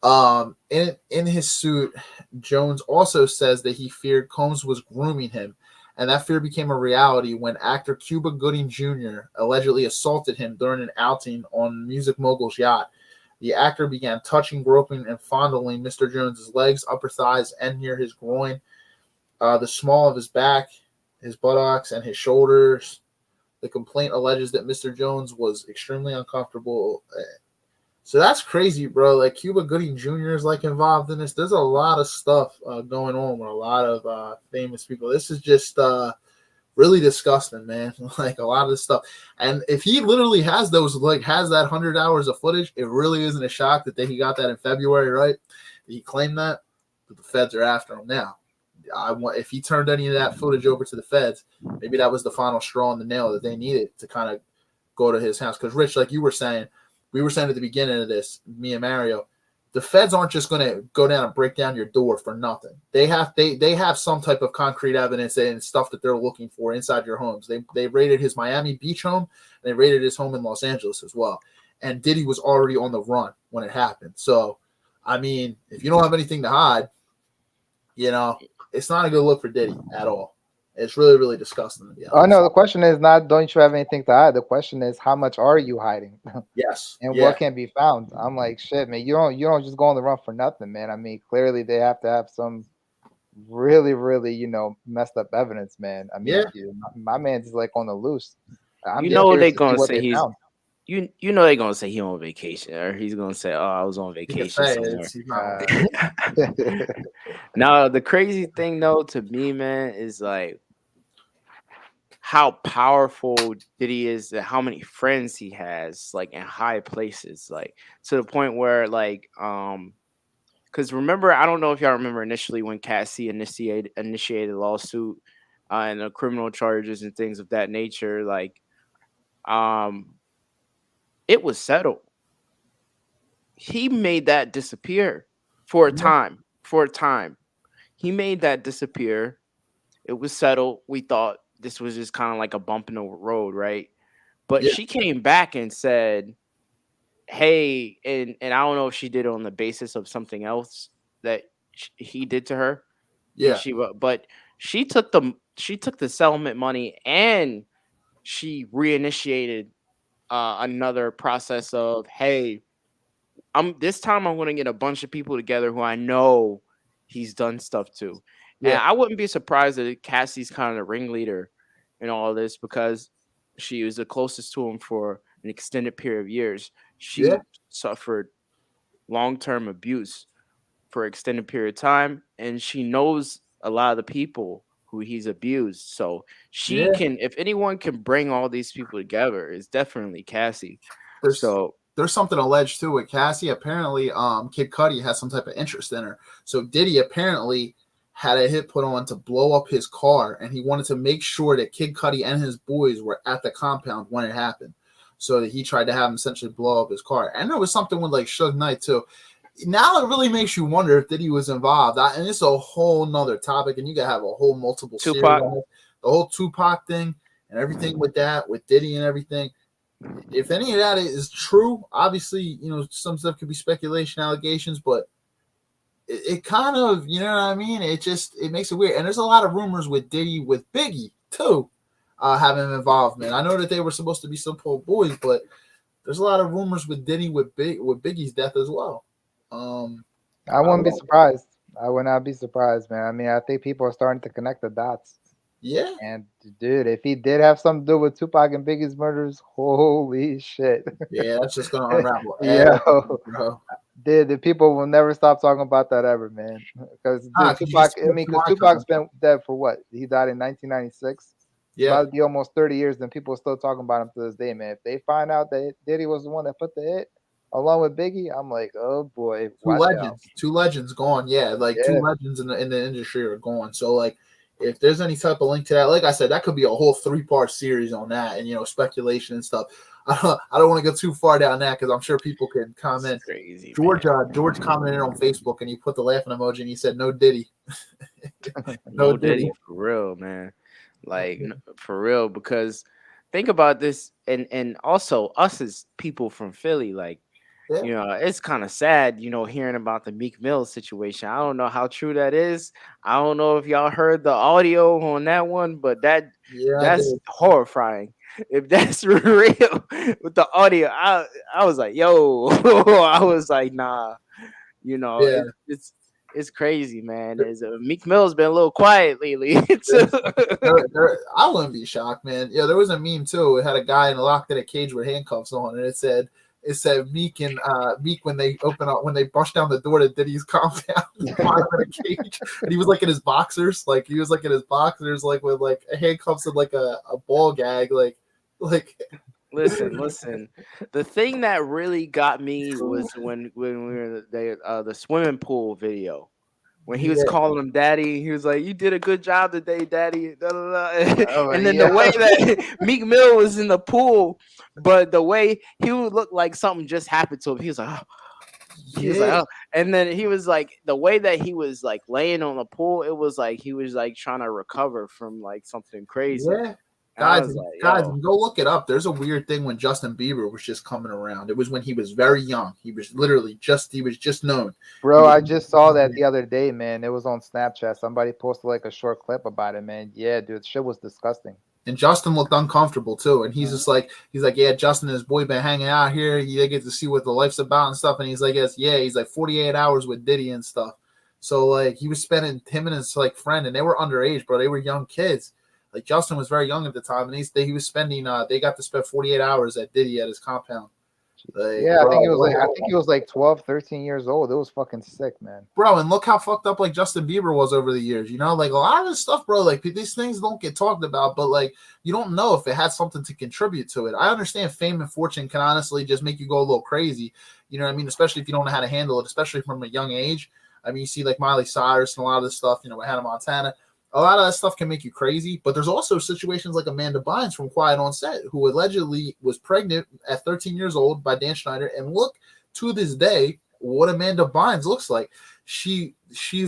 Speaker 3: In his suit, Jones also says that he feared Combs was grooming him, and that fear became a reality when actor Cuba Gooding Jr. allegedly assaulted him during an outing on music mogul's yacht. The actor began touching, groping, and fondling Mr. Jones's legs, upper thighs, and near his groin, the small of his back, his buttocks, and his shoulders. The complaint alleges that Mr. Jones was extremely uncomfortable. So that's crazy, bro. Like, Cuba Gooding Jr. is involved in this. There's a lot of stuff going on with a lot of famous people. This is just really disgusting, man. A lot of this stuff. And if he literally has those, has that 100 hours of footage, it really isn't a shock that he got that in February, right? He claimed that, but the feds are after him now. If he turned any of that footage over to the feds, maybe that was the final straw in the nail that they needed to kind of go to his house. Because, Rich, like you were saying, we were saying at the beginning of this, me and Mario, the feds aren't just going to go down and break down your door for nothing. They have some type of concrete evidence and stuff that they're looking for inside your homes. They raided his Miami Beach home, and they raided his home in Los Angeles as well. And Diddy was already on the run when it happened. So, I mean, if you don't have anything to hide, it's not a good look for Diddy at all. It's really, really disgusting, to be honest.
Speaker 4: Oh no, the question is not don't you have anything to hide? The question is how much are you hiding?
Speaker 3: Yes.
Speaker 4: And what can be found? I'm like, shit, man, you don't just go on the run for nothing, man. I mean, clearly they have to have some really, really, messed up evidence, man. I mean, my man's on the loose.
Speaker 5: They're gonna say he's found. You know they're gonna say he's on vacation, or he's gonna say, "Oh, I was on vacation somewhere." Now, the crazy thing though to me, man, is how powerful Diddy is, and how many friends he has, in high places, to the point where, because remember, I don't know if y'all remember initially when Cassie initiated a lawsuit and the criminal charges and things of that nature, it was settled. He made that disappear for a time. He made that disappear. It was settled. We thought this was just kind of like a bump in the road, right? But
Speaker 3: Yeah.
Speaker 5: she came back and said, "Hey," and I don't know if she did it on the basis of something else that he did to her, and
Speaker 3: Yeah.
Speaker 5: but she took the settlement money and she reinitiated another process of, hey, this time I'm going to get a bunch of people together who I know he's done stuff to. And
Speaker 3: Yeah.
Speaker 5: I wouldn't be surprised that Cassie's kind of the ringleader in all of this because she was the closest to him for an extended period of years.
Speaker 3: Yeah.
Speaker 5: She suffered long-term abuse for an extended period of time, and she knows a lot of the people who he's abused. So she
Speaker 3: Yeah.
Speaker 5: can, if anyone can bring all these people together, it's definitely Cassie.
Speaker 3: There's
Speaker 5: So
Speaker 3: there's something alleged too with Cassie. Apparently, Kid Cudi has some type of interest in her. So Diddy apparently had a hit put on to blow up his car, and he wanted to make sure that Kid Cudi and his boys were at the compound when it happened. So that he tried to have him essentially blow up his car. And there was something with like Suge Knight too. Now it really makes you wonder if Diddy was involved. And it's a whole nother topic, and you gotta have a whole multiple series
Speaker 5: Tupac,
Speaker 3: on it. The whole Tupac thing and everything with that, with Diddy and everything. If any of that is true, obviously, you know, some stuff could be speculation, allegations, but it kind of, you know what I mean? It makes it weird. And there's a lot of rumors with Diddy with Biggie too, having involvement. I know that they were supposed to be some poor boys, but there's a lot of rumors with Diddy with Biggie's death as well.
Speaker 4: I wouldn't be surprised. I would not be surprised, man. I mean, I think people are starting to connect the dots.
Speaker 3: Yeah.
Speaker 4: And dude, if he did have something to do with Tupac and Biggie's murders, holy shit.
Speaker 3: Yeah, that's just gonna unravel.
Speaker 4: Yeah.
Speaker 3: Bro.
Speaker 4: Dude, the people will never stop talking about that ever, man. Because Tupac, because Tupac's been dead for what? He died in 1996.
Speaker 3: Yeah.
Speaker 4: About to be almost 30 years, and people are still talking about him to this day, man. If they find out that Diddy was the one that put the hit along with Biggie, I'm like, oh boy,
Speaker 3: two legends gone. Yeah, like two legends in the industry are gone. So like, if there's any type of link to that, like I said, that could be a whole 3-part series on that, and you know, speculation and stuff. I don't want to go too far down that because I'm sure people can comment.
Speaker 5: Crazy,
Speaker 3: George commented on Facebook and he put the laughing emoji and he said, "No Diddy."
Speaker 5: No Diddy for real, man. Like for real, because think about this, and also us as people from Philly, like, you know, it's kind of sad, you know, hearing about the Meek Mill situation. I don't know how true that is. I don't know if y'all heard the audio on that one, but that's horrifying. If that's real with the audio, I was like, yo, I was like, nah, you know, it's crazy, man. Meek Mill's been a little quiet lately.
Speaker 3: I wouldn't be shocked, man. Yeah, there was a meme too. It had a guy locked in a cage with handcuffs on, and it said Meek and Meek when they bust down the door to Diddy's compound, in a cage, and he was like in his boxers, like with like handcuffs and like a ball gag, like.
Speaker 5: Listen. The thing that really got me was when we were the swimming pool video. When he was calling him daddy, he was like, "You did a good job today, daddy." Da, da, da. And then the way that Meek Mill was in the pool, but the way he would look like something just happened to him, he was like, "Oh." He was like, "Oh." And then he was like, the way that he was like laying on the pool, it was like he was like trying to recover from like something crazy.
Speaker 3: Yeah. Guys, go look it up. There's a weird thing when Justin Bieber was just coming around. It was when he was very young. He was just known.
Speaker 4: Bro, I just saw that the other day, man. It was on Snapchat. Somebody posted like a short clip about it, man. Yeah, dude, shit was disgusting.
Speaker 3: And Justin looked uncomfortable too. And he's just like, yeah, Justin and his boy been hanging out here. They get to see what the life's about and stuff. And he's like, he's like 48 hours with Diddy and stuff. So like he was spending him and his like friend, and they were underage, bro. They were young kids. Like Justin was very young at the time, and he was spending. They got to spend 48 hours at Diddy at his compound. Like,
Speaker 4: yeah, I think he was like 12, 13 years old. It was fucking sick, man.
Speaker 3: Bro, and look how fucked up like Justin Bieber was over the years. You know, like a lot of this stuff, bro. Like these things don't get talked about, but like you don't know if it had something to contribute to it. I understand fame and fortune can honestly just make you go a little crazy. You know what I mean? Especially if you don't know how to handle it, especially from a young age. I mean, you see like Miley Cyrus and a lot of this stuff. You know, with Hannah Montana. A lot of that stuff can make you crazy, but there's also situations like Amanda Bynes from Quiet on Set, who allegedly was pregnant at 13 years old by Dan Schneider. And look, to this day, what Amanda Bynes looks like. She's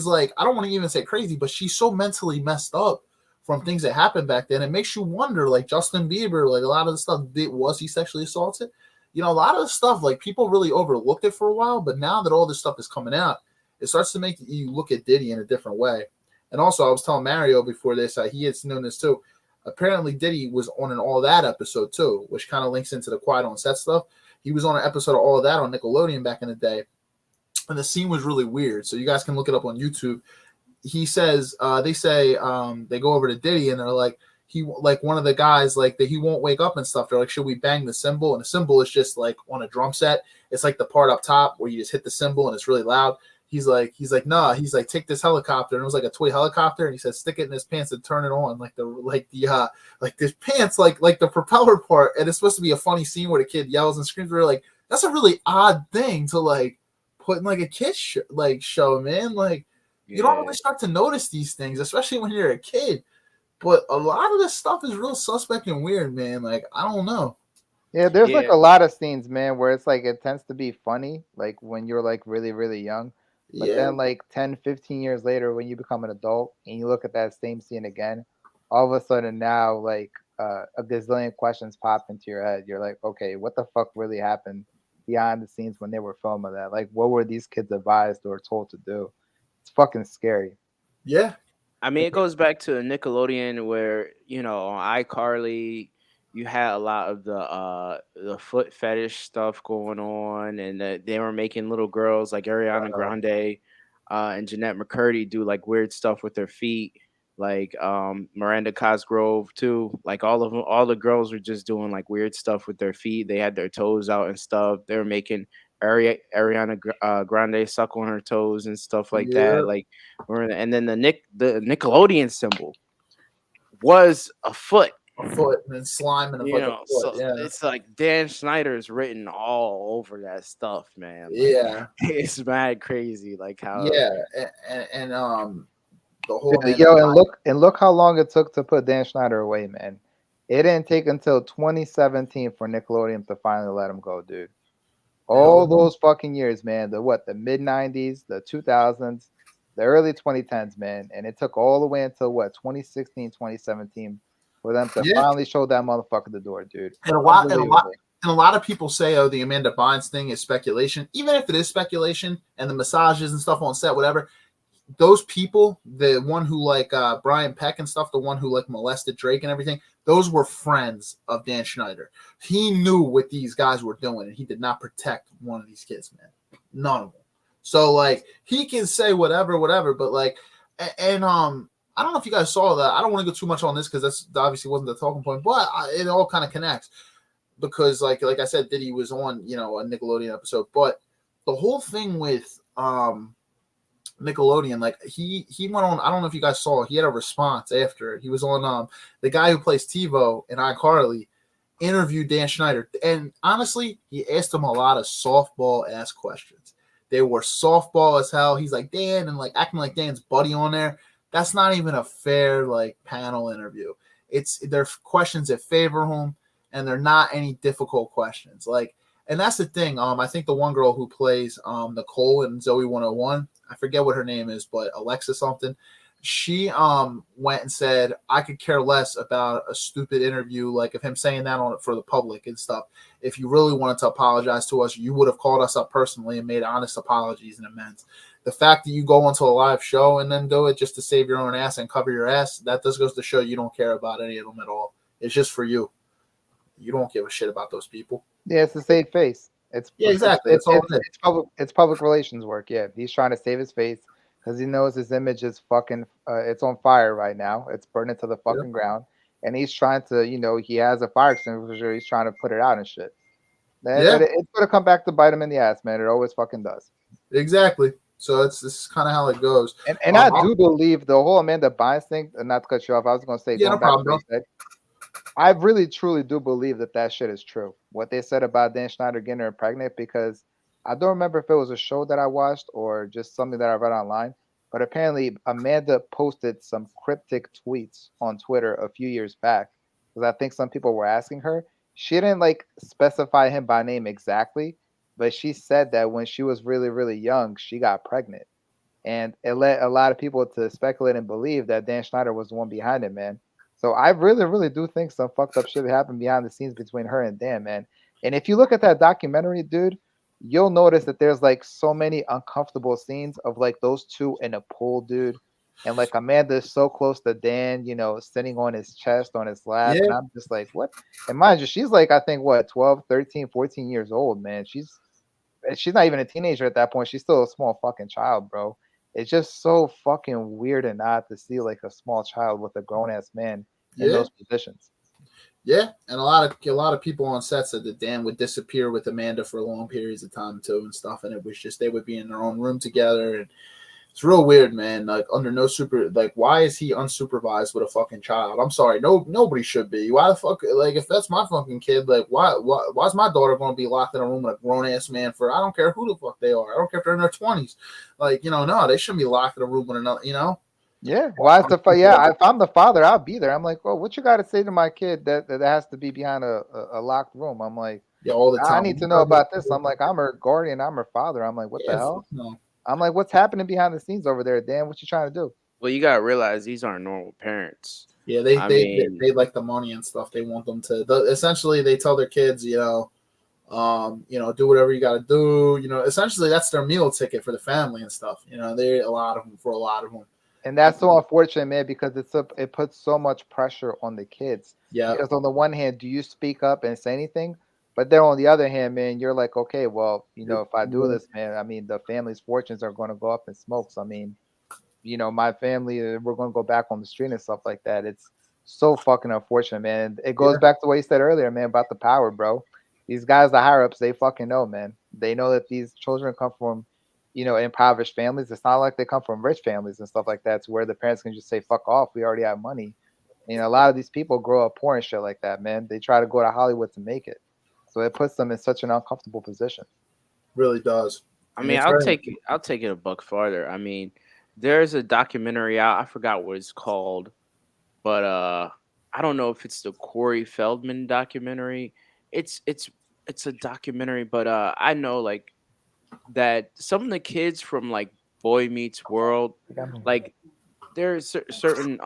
Speaker 3: like, I don't want to even say crazy, but she's so mentally messed up from things that happened back then. It makes you wonder, like Justin Bieber, like a lot of the stuff, was he sexually assaulted? You know, a lot of the stuff, like people really overlooked it for a while, but now that all this stuff is coming out, it starts to make you look at Diddy in a different way. And also, I was telling Mario before this, he had known this too. Apparently, Diddy was on an All That episode too, which kind of links into the Quiet on Set stuff. He was on an episode of All of That on Nickelodeon back in the day, and the scene was really weird. So you guys can look it up on YouTube. He says, they go over to Diddy, and they're like, one of the guys, like, that he won't wake up and stuff. They're like, should we bang the cymbal? And the cymbal is just like on a drum set. It's like the part up top where you just hit the cymbal and it's really loud. He's like, nah. He's like, take this helicopter, and it was like a toy helicopter, and he said, stick it in his pants and turn it on, like this pants, like the propeller part, and it's supposed to be a funny scene where the kid yells and screams. We're like, that's a really odd thing to like put in like a kid's show, man. Like, you don't really start to notice these things, especially when you're a kid. But a lot of this stuff is real suspect and weird, man. Like, I don't know.
Speaker 4: Yeah, there's like a lot of scenes, man, where it's like it tends to be funny, like when you're like really, really young. But then like 10, 15 years later, when you become an adult and you look at that same scene again, all of a sudden now like a gazillion questions pop into your head. You're like, okay, what the fuck really happened behind the scenes when they were filming that? Like, what were these kids advised or told to do? It's fucking scary.
Speaker 3: Yeah.
Speaker 5: I mean, it goes back to Nickelodeon where, you know, on iCarly, you had a lot of the foot fetish stuff going on, and they were making little girls like Ariana Grande and Jeanette McCurdy do like weird stuff with their feet, like Miranda Cosgrove too. Like all the girls were just doing like weird stuff with their feet. They had their toes out and stuff. They were making Ariana Grande suck on her toes and stuff like that. Like, and then the Nickelodeon symbol was a foot.
Speaker 3: A foot and then slime and a foot.
Speaker 5: So it's like Dan Schneider's written all over that stuff, man. Like, it's mad crazy, like how
Speaker 3: and the whole
Speaker 4: and look how long it took to put Dan Schneider away, man. It didn't take until 2017 for Nickelodeon to finally let him go, dude. All those fucking years, man. The mid 90s, the 2000s, the early 2010s, man. And it took all the way until 2016, 2017 for them to finally show that motherfucker the door, dude.
Speaker 3: And a lot of people say, oh, the Amanda Bynes thing is speculation. Even if it is speculation and the massages and stuff on set, whatever, those people, the one who like Brian Peck and stuff, the one who like molested Drake and everything, those were friends of Dan Schneider. He knew what these guys were doing, and he did not protect one of these kids, man. None of them. So like he can say whatever, but like, and I don't know if you guys saw that. I don't want to go too much on this because that's obviously wasn't the talking point, but it all kind of connects because like I said, Diddy was on, you know, a Nickelodeon episode, but the whole thing with Nickelodeon, like he went on, I don't know if you guys saw, he had a response after he was on the guy who plays TiVo in iCarly interviewed Dan Schneider, and honestly he asked him a lot of softball ass questions. They were softball as hell. He's like, Dan, and like acting like Dan's buddy on there. That's not even a fair like panel interview. They're questions that favor him, and they're not any difficult questions. Like, and that's the thing. I think the one girl who plays Nicole in Zoe 101, I forget what her name is, but Alexa something. She went and said, I could care less about a stupid interview, like of him saying that on it for the public and stuff. If you really wanted to apologize to us, you would have called us up personally and made honest apologies and amends. The fact that you go onto a live show and then do it just to save your own ass and cover your ass, that just goes to show you don't care about any of them at all. It's just for you. You don't give a shit about those people.
Speaker 4: Yeah, it's to save face.
Speaker 3: Exactly.
Speaker 4: It's public relations work. Yeah, he's trying to save his face because he knows his image is fucking. It's on fire right now. It's burning to the fucking ground, and he's trying to. You know, he has a fire extinguisher. He's trying to put it out and shit. It's gonna come back to bite him in the ass, man. It always fucking does.
Speaker 3: Exactly. So this is kind of how it goes.
Speaker 4: And I do believe the whole Amanda Bynes thing, and not to cut you off, I was going to say, going back to what you said, I really, truly do believe that shit is true. What they said about Dan Schneider getting her pregnant, because I don't remember if it was a show that I watched or just something that I read online, but apparently Amanda posted some cryptic tweets on Twitter a few years back, because I think some people were asking her. She didn't like specify him by name exactly, but she said that when she was really, really young, she got pregnant. and it led a lot of people to speculate and believe that Dan Schneider was the one behind it, man. So I really, really do think some fucked up shit happened behind the scenes between her and Dan, man. And if you look at that documentary, dude, you'll notice that there's like so many uncomfortable scenes of like those two in a pool, dude. And like Amanda is so close to Dan, you know, sitting on his chest, on his lap.
Speaker 3: Yeah,
Speaker 4: And I'm just like, what? And mind you, she's like, I think, what, 12, 13, 14 years old, man. She's not even a teenager at that point. She's still a small fucking child, bro. It's just so fucking weird and odd to see like a small child with a grown ass man in
Speaker 3: yeah,
Speaker 4: those positions.
Speaker 3: yeah. And a lot of people on set said that Dan would disappear with Amanda for long periods of time too and stuff, and it was just they would be in their own room together, and it's real weird, man. Like under no super, like why is he unsupervised with a fucking child? I'm sorry, nobody should be. Why the fuck? Like if that's my fucking kid, like why's my daughter going to be locked in a room with a grown ass man for? I don't care who the fuck they are. I don't care if they're in their 20s. Like no, they shouldn't be locked in a room with another.
Speaker 4: Yeah. Why is yeah, if I'm the father, I'll be there. I'm like, well, what you got to say to my kid that has to be behind a locked room? I'm like,
Speaker 3: Yeah, all the time.
Speaker 4: I need to know about this. I'm like, I'm her guardian, I'm her father. I'm like, what the hell?
Speaker 3: No.
Speaker 4: I'm like, what's happening behind the scenes over there, Dan? What you trying to do?
Speaker 5: Well, you gotta realize these aren't normal parents.
Speaker 3: Yeah,
Speaker 5: I
Speaker 3: they
Speaker 5: mean,
Speaker 3: like the money and stuff. They want them to. Essentially, they tell their kids, do whatever you got to do. Essentially, that's their meal ticket for the family and stuff. They a lot of them.
Speaker 4: And that's so unfortunate, man, because it puts so much pressure on the kids.
Speaker 3: Yeah,
Speaker 4: Because on the one hand, do you speak up and say anything? But then on the other hand, man, you're like, okay, well, if I do this, man, I mean, the family's fortunes are going to go up in smoke. So, I mean, my family, we're going to go back on the street and stuff like that. It's so fucking unfortunate, man. And it goes back to what you said earlier, man, about the power, bro. These guys, the higher ups, they fucking know, man. They know that these children come from, impoverished families. It's not like they come from rich families and stuff like that, to where the parents can just say, fuck off, we already have money. A lot of these people grow up poor and shit like that, man. They try to go to Hollywood to make it. So it puts them in such an uncomfortable position.
Speaker 3: Really does.
Speaker 5: I mean, I'll take it a buck farther. I mean, there's a documentary out. I forgot what it's called, but I don't know if it's the Corey Feldman documentary. It's a documentary, but I know like that some of the kids from like Boy Meets World, like there's certain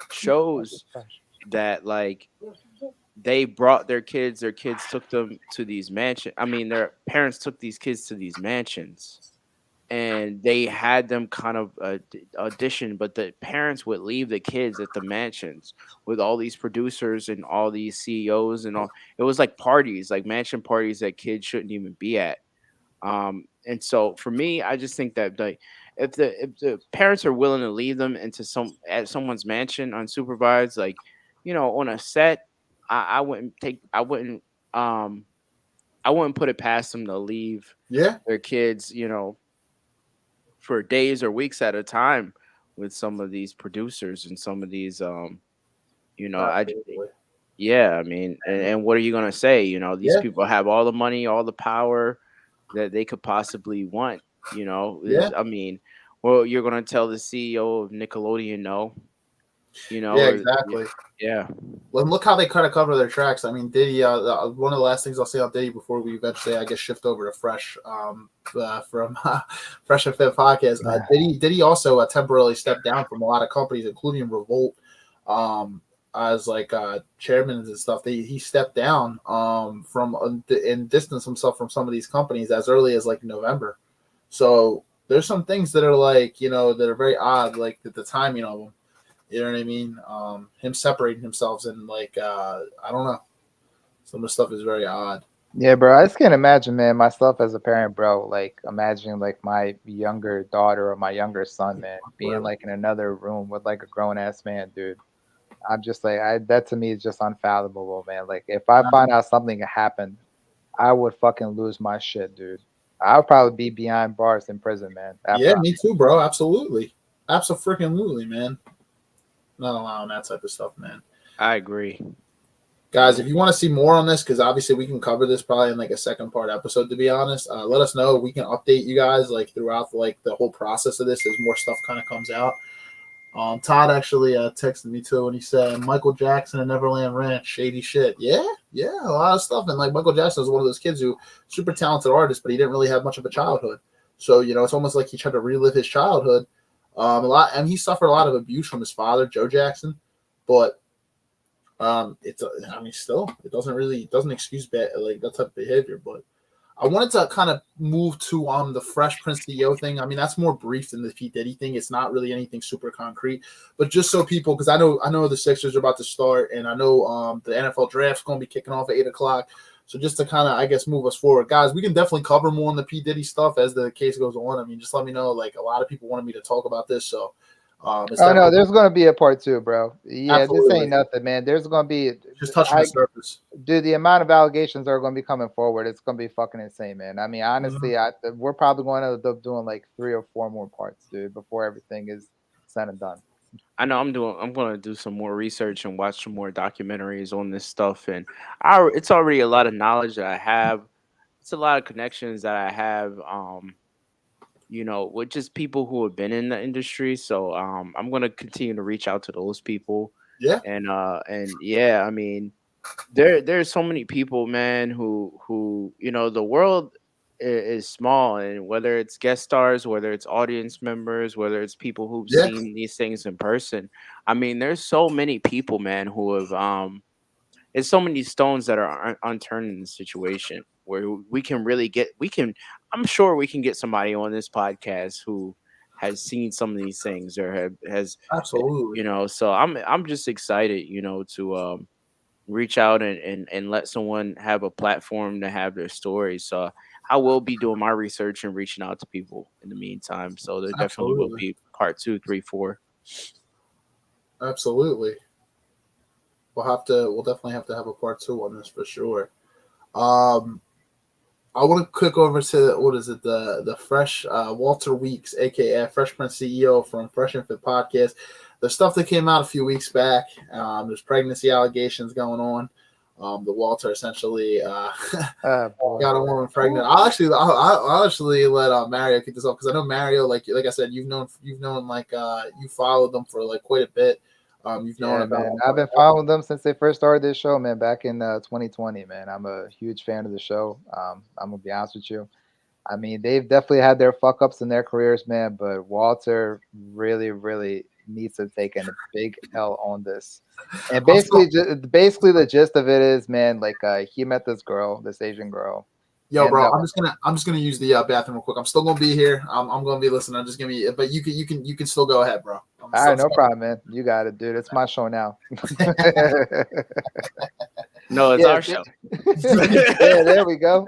Speaker 5: shows that like they brought their kids took them to these mansions. I mean, their parents took these kids to these mansions and they had them kind of audition, but the parents would leave the kids at the mansions with all these producers and all these CEOs and all. It was like parties, like mansion parties that kids shouldn't even be at. And so for me, I just think that like if the parents are willing to leave them into someone's mansion unsupervised, like on a set, I wouldn't put it past them to leave their kids, for days or weeks at a time with some of these producers and some of these I mean, and what are you gonna say? These people have all the money, all the power that they could possibly want. I mean, well, you're gonna tell the CEO of Nickelodeon no,
Speaker 3: Yeah, exactly.
Speaker 5: Yeah.
Speaker 3: Well, look how they kind of cover their tracks. I mean, Diddy. One of the last things I'll say on Diddy before we eventually, I guess, shift over to Fresh from Fresh and Fit podcast. Diddy also temporarily stepped down from a lot of companies, including Revolt. As like chairman and stuff, he stepped down from and distanced himself from some of these companies as early as like November. So there's some things that are like that are very odd, like the timing of them. You know what I mean? Him separating himself and like I don't know. Some of the stuff is very odd.
Speaker 4: Yeah, bro. I just can't imagine, man, myself as a parent, bro, like imagining like my younger daughter or my younger son, man, being like in another room with like a grown ass man, dude. I'm just like that to me is just unfathomable, man. Like if I find out something happened, I would fucking lose my shit, dude. I'll probably be behind bars in prison, man.
Speaker 3: Yeah, me too, bro. Absolutely, absolutely, man. Not allowing that type of stuff, man.
Speaker 5: I agree.
Speaker 3: Guys, if you want to see more on this, because obviously we can cover this probably in like a second part episode, to be honest, let us know. We can update you guys like throughout like the whole process of this as more stuff kind of comes out. Todd actually texted me too, and he said Michael Jackson and Neverland Ranch, shady shit. Yeah, a lot of stuff. And like Michael Jackson was one of those kids who super talented artist, but he didn't really have much of a childhood. So it's almost like he tried to relive his childhood. And he suffered a lot of abuse from his father, Joe Jackson, but still, it doesn't excuse that type of behavior. But I wanted to kind of move to the Fresh Prince CEO thing. I mean, that's more brief than the P Diddy thing. It's not really anything super concrete, but just so people, because I know the Sixers are about to start, and I know the NFL draft's going to be kicking off at 8:00. So just to kind of, I guess, move us forward, guys, we can definitely cover more on the P Diddy stuff as the case goes on. I mean, just let me know. Like, a lot of people wanted me to talk about this, so.
Speaker 4: Oh no, there's going to be a part 2, bro. Yeah,
Speaker 3: Absolutely.
Speaker 4: This ain't nothing, man. There's going to be
Speaker 3: just touching the surface.
Speaker 4: Dude, the amount of allegations that are going to be coming forward, it's going to be fucking insane, man. I mean, honestly, we're probably going to end up doing like 3 or 4 more parts, dude, before everything is said and done.
Speaker 5: I know I'm going to do some more research and watch some more documentaries on this stuff, and it's already a lot of knowledge that I have. It's a lot of connections that I have. With just people who have been in the industry. So I'm gonna continue to reach out to those people.
Speaker 3: Yeah.
Speaker 5: And yeah, I mean, there's so many people, man, who the world is small, and whether it's guest stars, whether it's audience members, whether it's people who've seen these things in person. I mean, there's so many people, man, who have there's so many stones that are unturned in the situation where I'm sure we can get somebody on this podcast who has seen some of these things or has
Speaker 3: absolutely,
Speaker 5: so I'm just excited, to reach out and let someone have a platform to have their story. So I will be doing my research and reaching out to people in the meantime. So there definitely will be part 2, 3, 4.
Speaker 3: Absolutely. We'll definitely have to have a part 2 on this for sure. I want to click over to the Fresh Walter Weeks, aka Fresh Prince CEO from Fresh and Fit Podcast. The stuff that came out a few weeks back. There's pregnancy allegations going on. The Walter essentially got a woman pregnant. I'll actually let Mario kick this off because I know Mario, like I said, you've known like you followed them for like quite a bit. You've known about
Speaker 4: them. I've been following them since they first started this show, man, back in 2020, man. I'm a huge fan of the show. I'm gonna be honest with you. I mean, they've definitely had their fuck ups in their careers, man, but Walter really, really needs to take a big L on this. And basically the gist of it is, man, like he met this Asian girl.
Speaker 3: Yo, bro, I'm just gonna use the bathroom real quick. I'm still gonna be here. I'm gonna be listening. I'm just gonna be, but you can still go ahead, bro.
Speaker 4: All right, no problem, man. You got it, dude. It's my show now.
Speaker 5: No, it's our show.
Speaker 4: Yeah, there we go.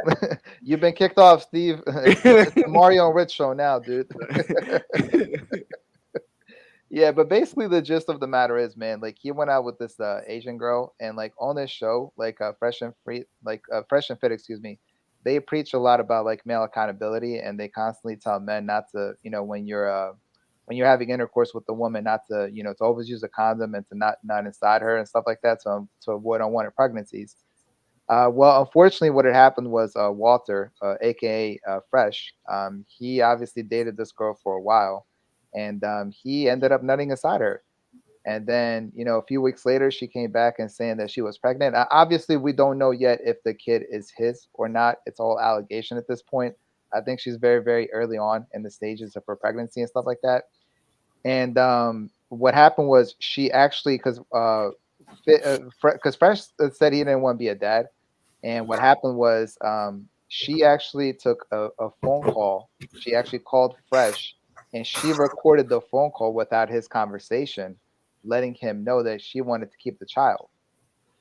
Speaker 4: You've been kicked off, Steve. It's the Mario and Rich show now, dude. Yeah, but basically the gist of the matter is, man, like he went out with this Asian girl, and like on this show, like Fresh and Fit, excuse me. They preach a lot about like male accountability, and they constantly tell men not to, when you're having intercourse with the woman, not to, to always use a condom and to not inside her and stuff like that, to avoid unwanted pregnancies. Well, unfortunately, what had happened was Walter, aka Fresh, he obviously dated this girl for a while, and he ended up nutting inside her. And then, a few weeks later, she came back and saying that she was pregnant. Obviously, we don't know yet if the kid is his or not. It's all allegation at this point. I think she's very, very early on in the stages of her pregnancy and stuff like that. And what happened was she actually, because Fresh said he didn't want to be a dad. And what happened was she actually took a phone call. She actually called Fresh, and she recorded the phone call without his conversation, letting him know that she wanted to keep the child.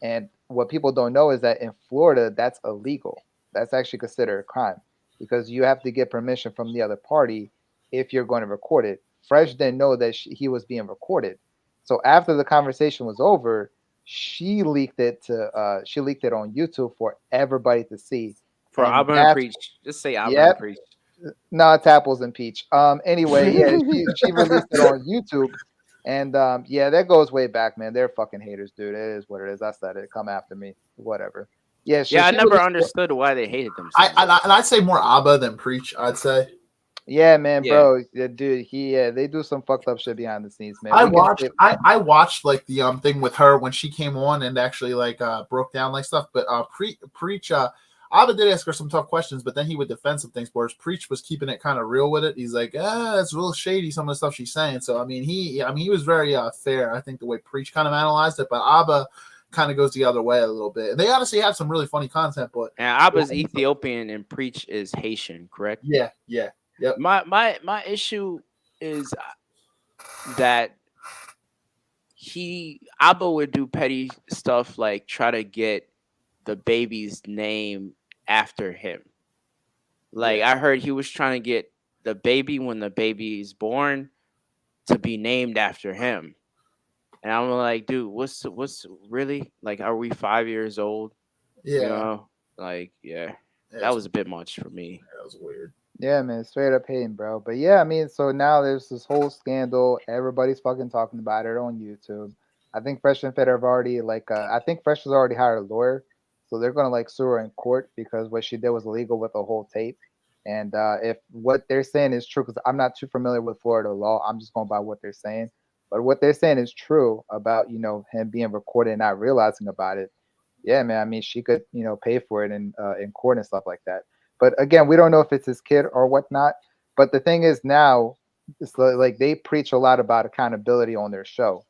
Speaker 4: And what people don't know is that in Florida, that's illegal. That's actually considered a crime because you have to get permission from the other party if you're going to record it. Fresh didn't know that he was being recorded. So after the conversation was over, she leaked it on YouTube for everybody to see.
Speaker 5: For Auburn and Preach. Just say Auburn and Preach.
Speaker 4: No, it's apples and peach. Anyway, yeah, she released it on YouTube. And yeah, that goes way back, man. They're fucking haters, dude. It is what it is. I said it. Come after me. Whatever. Yeah,
Speaker 5: I never understood why they hated them.
Speaker 3: I'd say more Abba than Preach, I'd say.
Speaker 4: Yeah, man, bro. Yeah, dude, they do some fucked up shit behind the scenes, man.
Speaker 3: I watched like the thing with her when she came on and actually like broke down like stuff. But Preach, Abba did ask her some tough questions, but then he would defend some things. Whereas Preach was keeping it kind of real with it. He's like, it's real shady, some of the stuff she's saying. So he was very fair. I think the way Preach kind of analyzed it, but Abba kind of goes the other way a little bit. And they honestly have some really funny content. But
Speaker 5: And Abba's Ethiopian and Preach is Haitian, correct?
Speaker 3: Yeah. Yep.
Speaker 5: My issue is that Abba would do petty stuff like try to get the baby's name after him. Like I heard he was trying to get the baby when the baby is born to be named after him. And I'm like, dude, what's really like? Are we 5 years old?
Speaker 3: Yeah.
Speaker 5: You know, like that was a bit much for me.
Speaker 3: That was weird.
Speaker 4: Yeah, man, straight up hating, bro. But yeah, I mean, so now there's this whole scandal. Everybody's fucking talking about it on YouTube. I think Fresh and Fit have already I think Fresh has already hired a lawyer, so they're gonna sue her in court because what she did was illegal with the whole tape. And if what they're saying is true, because I'm not too familiar with Florida law, I'm just going by what they're saying. But what they're saying is true about him being recorded and not realizing about it. Yeah, man. I mean, she could pay for it in court and stuff like that. But again, we don't know if it's his kid or whatnot. But the thing is now, it's like they preach a lot about accountability on their show.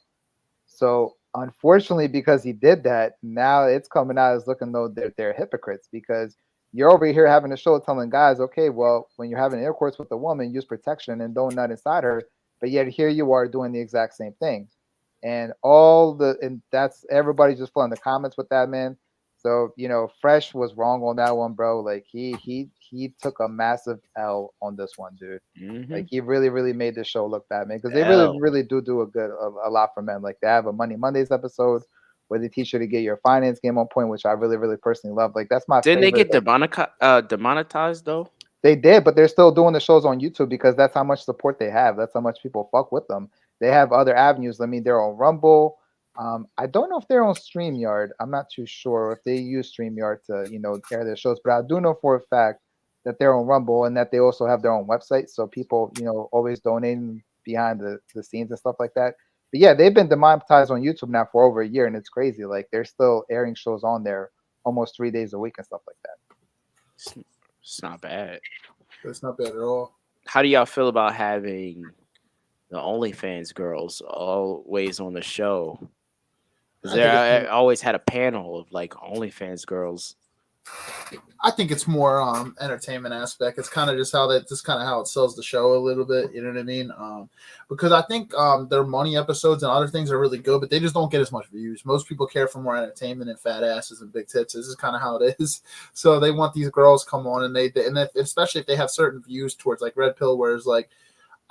Speaker 4: So unfortunately, because he did that, now it's coming out as looking though they're hypocrites because you're over here having a show telling guys, okay, well, when you're having intercourse with a woman, use protection and don't nut inside her. But yet here you are doing the exact same thing. And that's everybody just filling the comments with that, man. So Fresh was wrong on that one, bro. Like he took a massive L on this one, dude.
Speaker 5: Mm-hmm.
Speaker 4: Like he really, really made the show look bad, man. Because they really, really do a lot for men. Like they have a Money Mondays episode where they teach you to get your finance game on point, which I really, really personally love. Like that's my.
Speaker 5: Didn't
Speaker 4: favorite.
Speaker 5: They get demonetized though?
Speaker 4: They did, but they're still doing the shows on YouTube because that's how much support they have. That's how much people fuck with them. They have other avenues. I mean, they're on Rumble. I don't know if they're on StreamYard. I'm not too sure if they use StreamYard to, air their shows, but I do know for a fact that they're on Rumble and that they also have their own website. So people, always donating behind the scenes and stuff like that. But yeah, they've been demonetized on YouTube now for over a year, and it's crazy. Like they're still airing shows on there almost 3 days a week and stuff like that.
Speaker 5: It's not bad.
Speaker 3: It's not bad at all.
Speaker 5: How do y'all feel about having the OnlyFans girls always on the show? I always had a panel of like OnlyFans girls.
Speaker 3: I think it's more entertainment aspect. It's kind of just how it sells the show a little bit. You know what I mean? Because I think their money episodes and other things are really good, but they just don't get as much views. Most people care for more entertainment and fat asses and big tits. This is kind of how it is. So they want these girls come on and especially if they have certain views towards like Red Pill, where it's like.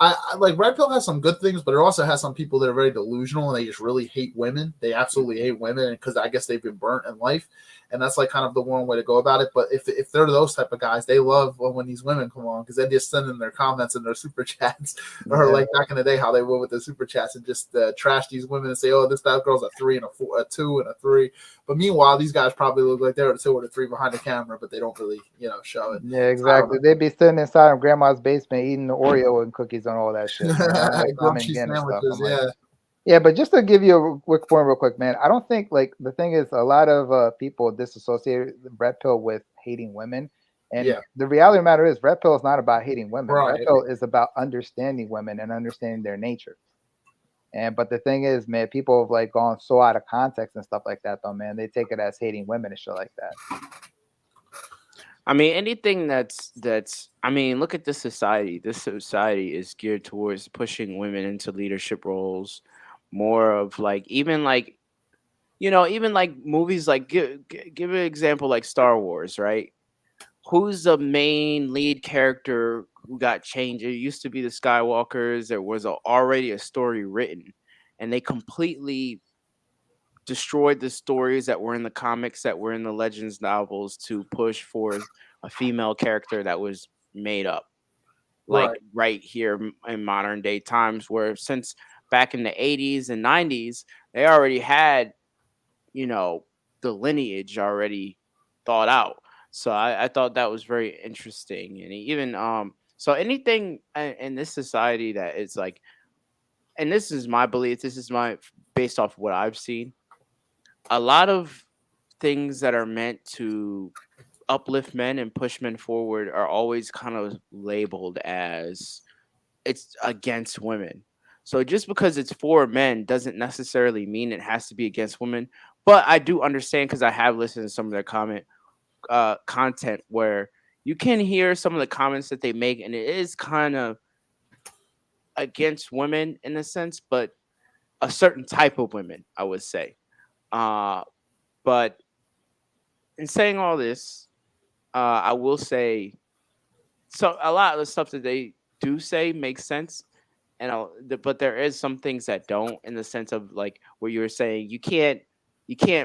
Speaker 3: I like Red Pill has some good things, but it also has some people that are very delusional and they just really hate women. They absolutely hate women because I guess they've been burnt in life, and that's like kind of the one way to go about it. But if they're those type of guys, they love when these women come on because they just send in their comments and their super chats, or like back in the day how they would with the super chats and just trash these women and say, "Oh, that girl's a 3 and a 4, a 2 and a 3." But meanwhile, these guys probably look like they're a 2 or a 3 behind the camera, but they don't really show it.
Speaker 4: Yeah, exactly. They'd be sitting inside of grandma's basement eating the Oreo and cookies and all that shit. Yeah, but just to give you a quick point real quick, man, I don't think like the thing is a lot of people disassociate Red Pill with hating women. And the reality of the matter is Red Pill is not about hating women. Right. Red Pill is about understanding women and understanding their nature. But the thing is, man, people have like gone so out of context and stuff like that, though, man. They take it as hating women and shit like that.
Speaker 5: I mean, anything that's. I mean, look at this society. This society is geared towards pushing women into leadership roles. More of like, even like movies like give an example like Star Wars, right? Who's the main lead character who got changed? It used to be the Skywalkers. There was already a story written, and they completely destroyed the stories that were in the comics, that were in the Legends novels, to push for a female character that was made up. Like right here in modern day times, where since back in the 80s and 90s, they already had, the lineage already thought out. So I thought that was very interesting. And even so anything in this society that is like, and this is my belief, this is my based off what I've seen, a lot of things that are meant to uplift men and push men forward are always kind of labeled as it's against women. So just because it's for men doesn't necessarily mean it has to be against women. But I do understand because I have listened to some of their content where you can hear some of the comments that they make, and it is kind of against women in a sense, but a certain type of women, I would say. But in saying all this, I will say so a lot of the stuff that they do say makes sense, but there is some things that don't, in the sense of like where you were saying you can't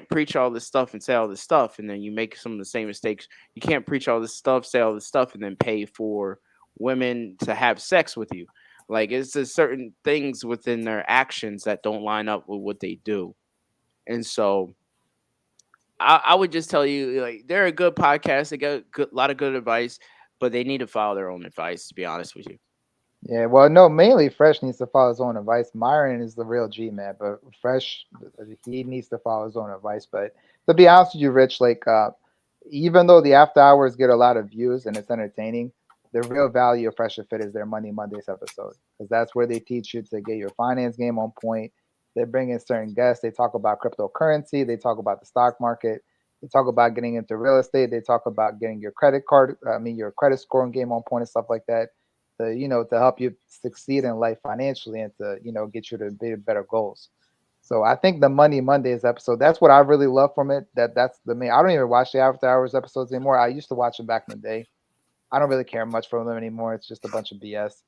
Speaker 5: preach all this stuff and say all this stuff, and then you make some of the same mistakes. You can't preach all this stuff, say all this stuff, and then pay for women to have sex with you. Like it's just certain things within their actions that don't line up with what they do, and so I would just tell you, like, they're a good podcast. They got a lot of good advice, but they need to follow their own advice, to be honest with you.
Speaker 4: Yeah, well, no, mainly Fresh needs to follow his own advice. Myron is the real G man, but Fresh, he needs to follow his own advice. But to be honest with you, Rich, like, even though the after hours get a lot of views and it's entertaining, the real value of Fresh and Fit is their Money Mondays episode, because that's where they teach you to get your finance game on point. They bring in certain guests. They talk about cryptocurrency. They talk about the stock market. They talk about getting into real estate. They talk about getting your your credit scoring game on point and stuff like that, to help you succeed in life financially and to, get you to better goals. So I think the Money Mondays episode, that's what I really love from it. That's the main. I don't even watch the after hours episodes anymore. I used to watch them back in the day. I don't really care much for them anymore. It's just a bunch of BS.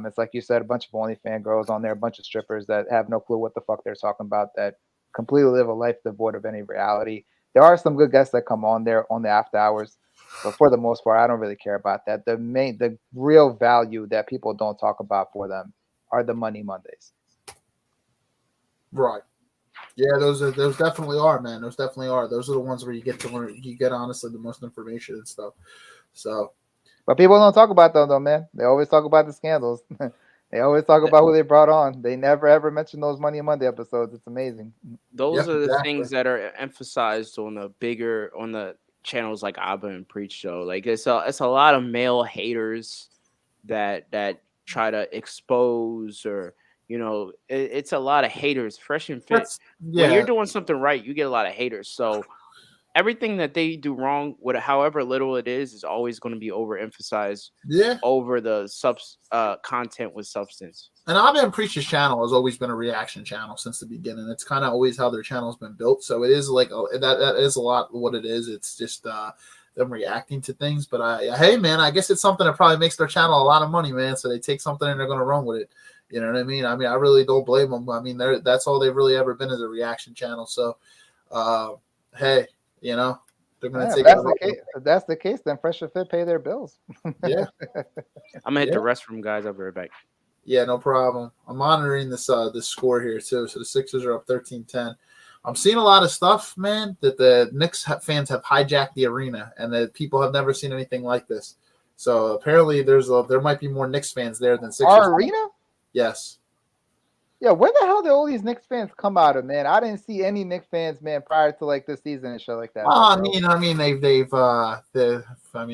Speaker 4: It's like you said, a bunch of OnlyFans girls on there, a bunch of strippers that have no clue what the fuck they're talking about, that completely live a life devoid of any reality. There are some good guests that come on there on the after hours, but for the most part, I don't really care about that. The real value that people don't talk about for them are the Money Mondays.
Speaker 3: Right. Yeah, those definitely are, man. Those definitely are. Those are the ones where you get to learn. You get honestly the most information and stuff. So,
Speaker 4: but people don't talk about them though, man. They always talk about the scandals. They always talk about who they brought on. They never ever mention those Money Monday episodes. It's amazing.
Speaker 5: Those are the things that are emphasized on the channels like Abba and Preach Show. Like it's a lot of male haters that try to expose, or it's a lot of haters. Fresh and Fit. When you're doing something right, you get a lot of haters. So everything that they do wrong, however little it is always going to be overemphasized.
Speaker 3: Yeah.
Speaker 5: Over the content with substance.
Speaker 3: And Abba and Preach's channel has always been a reaction channel since the beginning. It's kind of always how their channel's been built. So it is like that is a lot what it is. It's just them reacting to things. But hey, man, I guess it's something that probably makes their channel a lot of money, man. So they take something and they're going to run with it. You know what I mean? I mean, I really don't blame them. I mean, that's all they've really ever been, is a reaction channel. So, hey, they're going to take
Speaker 4: it. If that's the case, then Fresh and Fit pay their bills.
Speaker 3: Yeah.
Speaker 5: I'm going to hit the restroom, guys. I'll be right back.
Speaker 3: Yeah, no problem. I'm monitoring this score here, too. So the Sixers are up 13-10. I'm seeing a lot of stuff, man, that the Knicks fans have hijacked the arena, and that people have never seen anything like this. So apparently there might be more Knicks fans there than Sixers.
Speaker 4: Our arena?
Speaker 3: Yes.
Speaker 4: Yeah, where the hell did all these Knicks fans come out of, man? I didn't see any Knicks fans, man, prior to like this season and shit like that.
Speaker 3: I mean,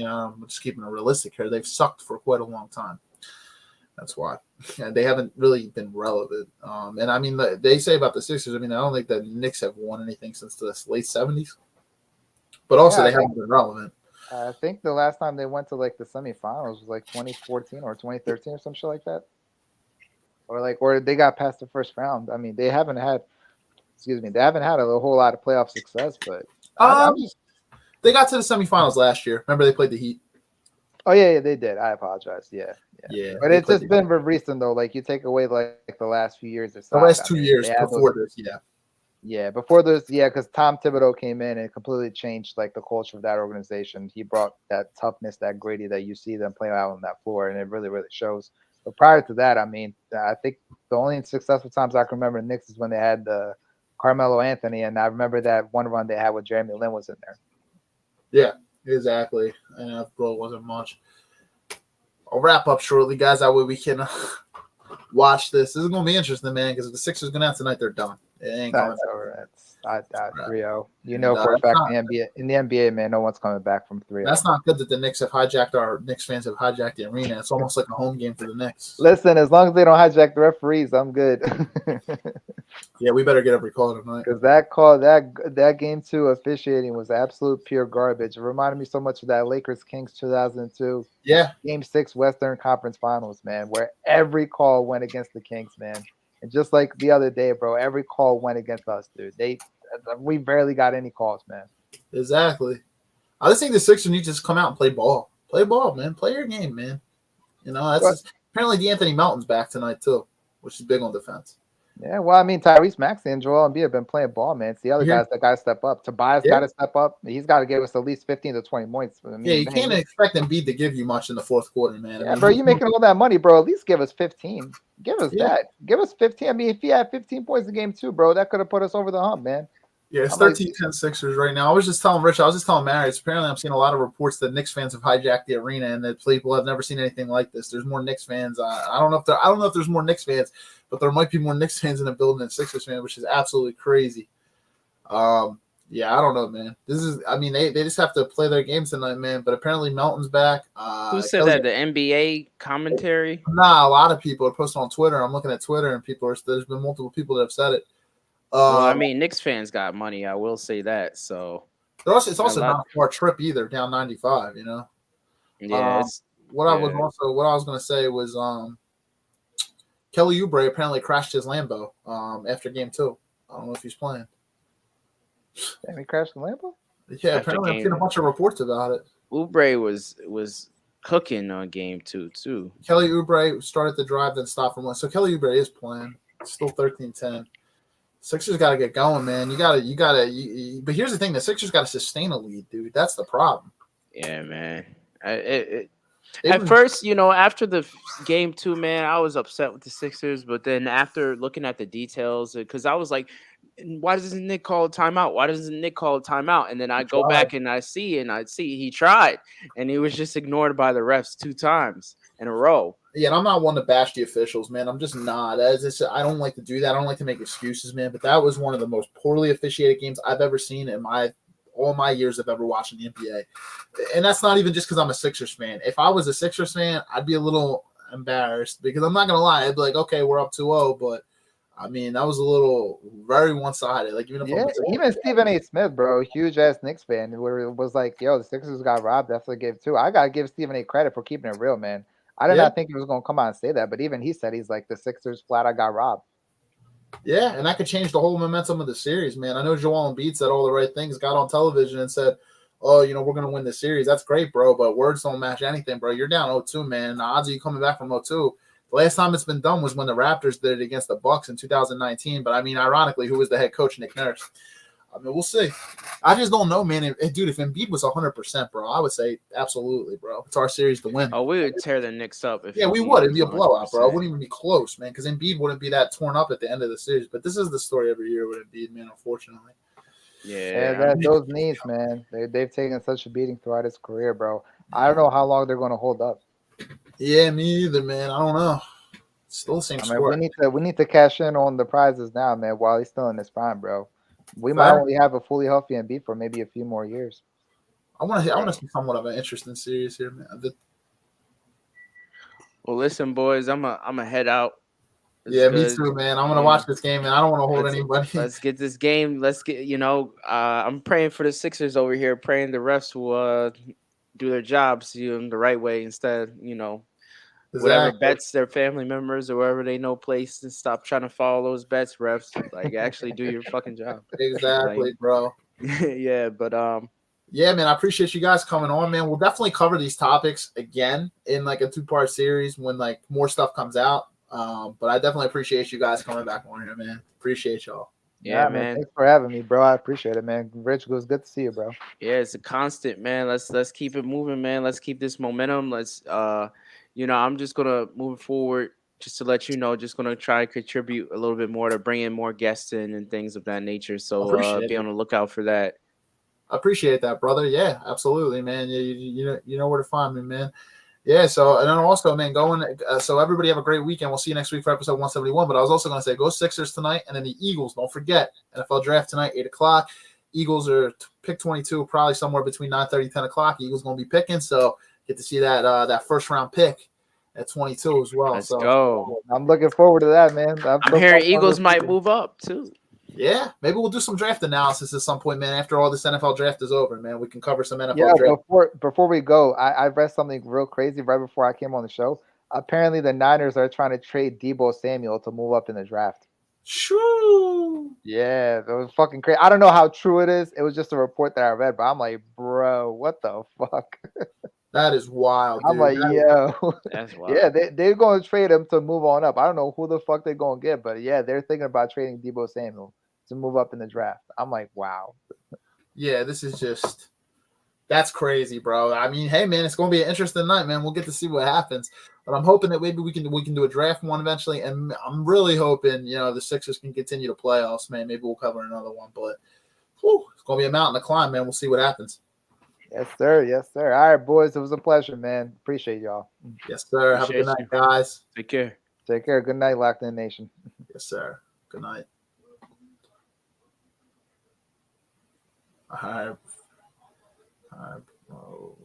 Speaker 3: I'm just keeping it realistic here. They've sucked for quite a long time. That's why. And they haven't really been relevant. And I mean, they say about the Sixers, I mean, I don't think the Knicks have won anything since the late 70s. But also, they haven't been relevant.
Speaker 4: I think the last time they went to like the semifinals was like 2014 or 2013 or some shit like that. Or they got past the first round. I mean, they haven't had a whole lot of playoff success, but
Speaker 3: they got to the semifinals last year. Remember, they played the Heat.
Speaker 4: Oh yeah, they did. I apologize. Yeah. But it's just been recent though. Like you take away like the last few years or so.
Speaker 3: The last 2 years before this, yeah.
Speaker 4: Yeah, before this, because Tom Thibodeau came in and completely changed like the culture of that organization. He brought that toughness, that gritty that you see them play out on that floor, and it really, really shows. But prior to that, I mean, I think the only successful times I can remember the Knicks is when they had the Carmelo Anthony, and I remember that one run they had with Jeremy Lin was in there.
Speaker 3: Yeah, exactly. And that wasn't much. I'll wrap up shortly, guys. That way we can watch this. This is going to be interesting, man, because if the Sixers go out tonight, they're done. It ain't going.
Speaker 4: All right. I 3-0. You
Speaker 3: And
Speaker 4: know for a
Speaker 3: that's
Speaker 4: fact
Speaker 3: not,
Speaker 4: in the NBA, man, no one's coming back from 3-0.
Speaker 3: that's not good that the Knicks have hijacked Knicks fans have hijacked the arena. It's almost like a home game for the Knicks.
Speaker 4: Listen, as long as they don't hijack the referees, I'm good.
Speaker 3: Yeah, we better get every call tonight.
Speaker 4: Because that game 2 officiating was absolute pure garbage. It reminded me so much of that Lakers Kings 2002
Speaker 3: Yeah,
Speaker 4: Game 6 Western Conference Finals, man, where every call went against the Kings, man. And just like the other day, bro, every call went against us, dude. We barely got any calls, man.
Speaker 3: exactly. I just think the Sixers need to just come out and play ball. Play ball, man. Play your game, man. You know, that's just, apparently DeAnthony Melton's back tonight too, which is big on defense.
Speaker 4: Yeah, well, I mean, Tyrese Maxey and Joel Embiid have been playing ball, man. It's the other guys that got to step up. Tobias got to step up. He's got to give us at least 15 to 20 points. I mean,
Speaker 3: you can't expect Embiid to give you much in the fourth quarter, man.
Speaker 4: Yeah, bro, you making all that money, bro. At least give us 15. Give us that. Give us 15. I mean, if he had 15 points in game 2, bro, that could have put us over the hump, man.
Speaker 3: Yeah, it's 13-10 Sixers right now. I was just telling Marius, apparently I'm seeing a lot of reports that Knicks fans have hijacked the arena and that people have never seen anything like this. There's more Knicks fans. I don't know if there's more Knicks fans, but there might be more Knicks fans in the building than Sixers fans, which is absolutely crazy. Yeah, I don't know, man. They just have to play their games tonight, man. But apparently Melton's back.
Speaker 5: Who said that? The NBA commentary?
Speaker 3: Nah, a lot of people are posting on Twitter. I'm looking at Twitter and there's been multiple people that have said it.
Speaker 5: Well, I mean, Knicks fans got money. I will say that. So
Speaker 3: it's also not a far trip either, down 95. You know.
Speaker 5: Yeah.
Speaker 3: What I was going to say was Kelly Oubre apparently crashed his Lambo after game 2. I don't know if he's playing.
Speaker 4: Damn, he crashed the Lambo?
Speaker 3: Yeah, apparently I've seen a bunch of reports about it.
Speaker 5: Oubre was cooking on game 2 too.
Speaker 3: Kelly Oubre started the drive, then stopped for one. So Kelly Oubre is playing. It's still 13-10. Sixers got to get going, man. But here's the thing: the Sixers got to sustain a lead, dude. That's the problem.
Speaker 5: Yeah, man. At first, after the game 2, man, I was upset with the Sixers. But then after looking at the details, because I was like, why doesn't Nick call a timeout? Why doesn't Nick call a timeout? And then I go back and I'd see he tried, and he was just ignored by the refs 2 times in a row.
Speaker 3: Yeah, and I'm not one to bash the officials, man. I'm just not. I don't like to do that. I don't like to make excuses, man. But that was one of the most poorly officiated games I've ever seen in all my years of ever watching the NBA. And that's not even just because I'm a Sixers fan. If I was a Sixers fan, I'd be a little embarrassed because I'm not going to lie. I'd be like, okay, we're up 2-0, but I mean, that was a little very one-sided. Like
Speaker 4: even Stephen A. Smith, bro, huge ass Knicks fan, where it was like, yo, the Sixers got robbed. Definitely gave 2. I gotta give Stephen A. credit for keeping it real, man. I did not think he was gonna come out and say that, but even he said he's like the Sixers flat out got robbed.
Speaker 3: Yeah, and that could change the whole momentum of the series, man. I know Joel Embiid said all the right things, got on television and said, oh, we're going to win the series. That's great, bro, but words don't match anything, bro. You're down 0-2, man. The odds of you coming back from 0-2, the last time it's been done was when the Raptors did it against the Bucks in 2019. But, I mean, ironically, who was the head coach? Nick Nurse. I mean, we'll see. I just don't know, man. Dude, if Embiid was 100%, bro, I would say absolutely, bro. It's our series to win.
Speaker 5: Oh, we would tear the Knicks up.
Speaker 3: We would. It'd be a blowout, bro. It wouldn't even be close, man, because Embiid wouldn't be that torn up at the end of the series. But this is the story every year with Embiid, man, unfortunately.
Speaker 4: Yeah, those knees, man. They've taken such a beating throughout his career, bro. I don't know how long they're going to hold up.
Speaker 3: Yeah, me either, man. I don't know. It's still the same score.
Speaker 4: We need to cash in on the prizes now, man, while he's still in his prime, bro. We might only have a fully healthy Embiid for maybe a few more years.
Speaker 3: I want to see somewhat of an interesting series here, man.
Speaker 5: Well, listen, boys, I'm a head out.
Speaker 3: Me too, man. I'm gonna watch this game, and I don't want to hold anybody.
Speaker 5: Let's get this game. Let's get. I'm praying for the Sixers over here. Praying the refs will do their jobs the right way instead. Whatever bets their family members or wherever they know place, and stop trying to follow those bets, refs. Like, actually do your fucking job.
Speaker 3: Exactly, bro.
Speaker 5: Yeah, but
Speaker 3: yeah, man, I appreciate you guys coming on, man. We'll definitely cover these topics again in like a 2-part series when like more stuff comes out. But I definitely appreciate you guys coming back on here, man. Appreciate y'all.
Speaker 5: Yeah, man.
Speaker 4: Thanks for having me, bro. I appreciate it, man. Rich, it was good to see you, bro.
Speaker 5: Yeah, it's a constant, man. Let's keep it moving, man. Let's keep this momentum. Let's I'm just gonna move forward just to let you know, just gonna try to contribute a little bit more to bring in more guests in and things of that nature. So be on the lookout for that.
Speaker 3: I appreciate that, brother. Yeah, absolutely, man. You know where to find me, man. Yeah, so and then also, man, so everybody have a great weekend. We'll see you next week for episode 171. But I was also going to say, go Sixers tonight, and then the Eagles. Don't forget NFL draft tonight, 8:00. Eagles are pick 22, probably somewhere between 9:30, 10 o'clock. Eagles going to be picking, so get to see that first round pick at 22 as well.
Speaker 5: Let's
Speaker 3: So
Speaker 5: go.
Speaker 4: I'm looking forward to that, man.
Speaker 5: I'm hearing Eagles might move up too.
Speaker 3: yeah, maybe we'll do some draft analysis at some point, man. After all this NFL draft is over, man, we can cover some NFL
Speaker 4: Yeah,
Speaker 3: draft.
Speaker 4: before we go, I read something real crazy right before I came on the show. Apparently, the Niners are trying to trade Debo Samuel to move up in the draft.
Speaker 3: Shoo!
Speaker 4: Yeah, it was fucking crazy. I don't know how true it is. It was just a report that I read, but I'm like, bro, what the fuck?
Speaker 3: That is wild,
Speaker 4: I'm
Speaker 3: dude.
Speaker 4: like, yo,
Speaker 5: That's wild.
Speaker 4: yeah, they're going to trade him to move on up. I don't know who the fuck they're going to get, but yeah, they're thinking about trading Debo Samuel to move up in the draft. I'm like, wow.
Speaker 3: Yeah, this is just that's crazy, bro. I mean, hey, man, it's going to be an interesting night, man. We'll get to see what happens, but I'm hoping that maybe we can do a draft one eventually, and I'm really hoping the Sixers can continue to playoffs, man. Maybe we'll cover another one, but it's going to be a mountain to climb, man. We'll see what happens.
Speaker 4: Yes, sir. Yes, sir. All right, boys. It was a pleasure, man. Appreciate y'all.
Speaker 3: Yes, sir. Have a good night, guys.
Speaker 5: Take care.
Speaker 4: Take care. Good night, Locked In Nation.
Speaker 3: Yes, sir. Good night. All right. All right. Oh.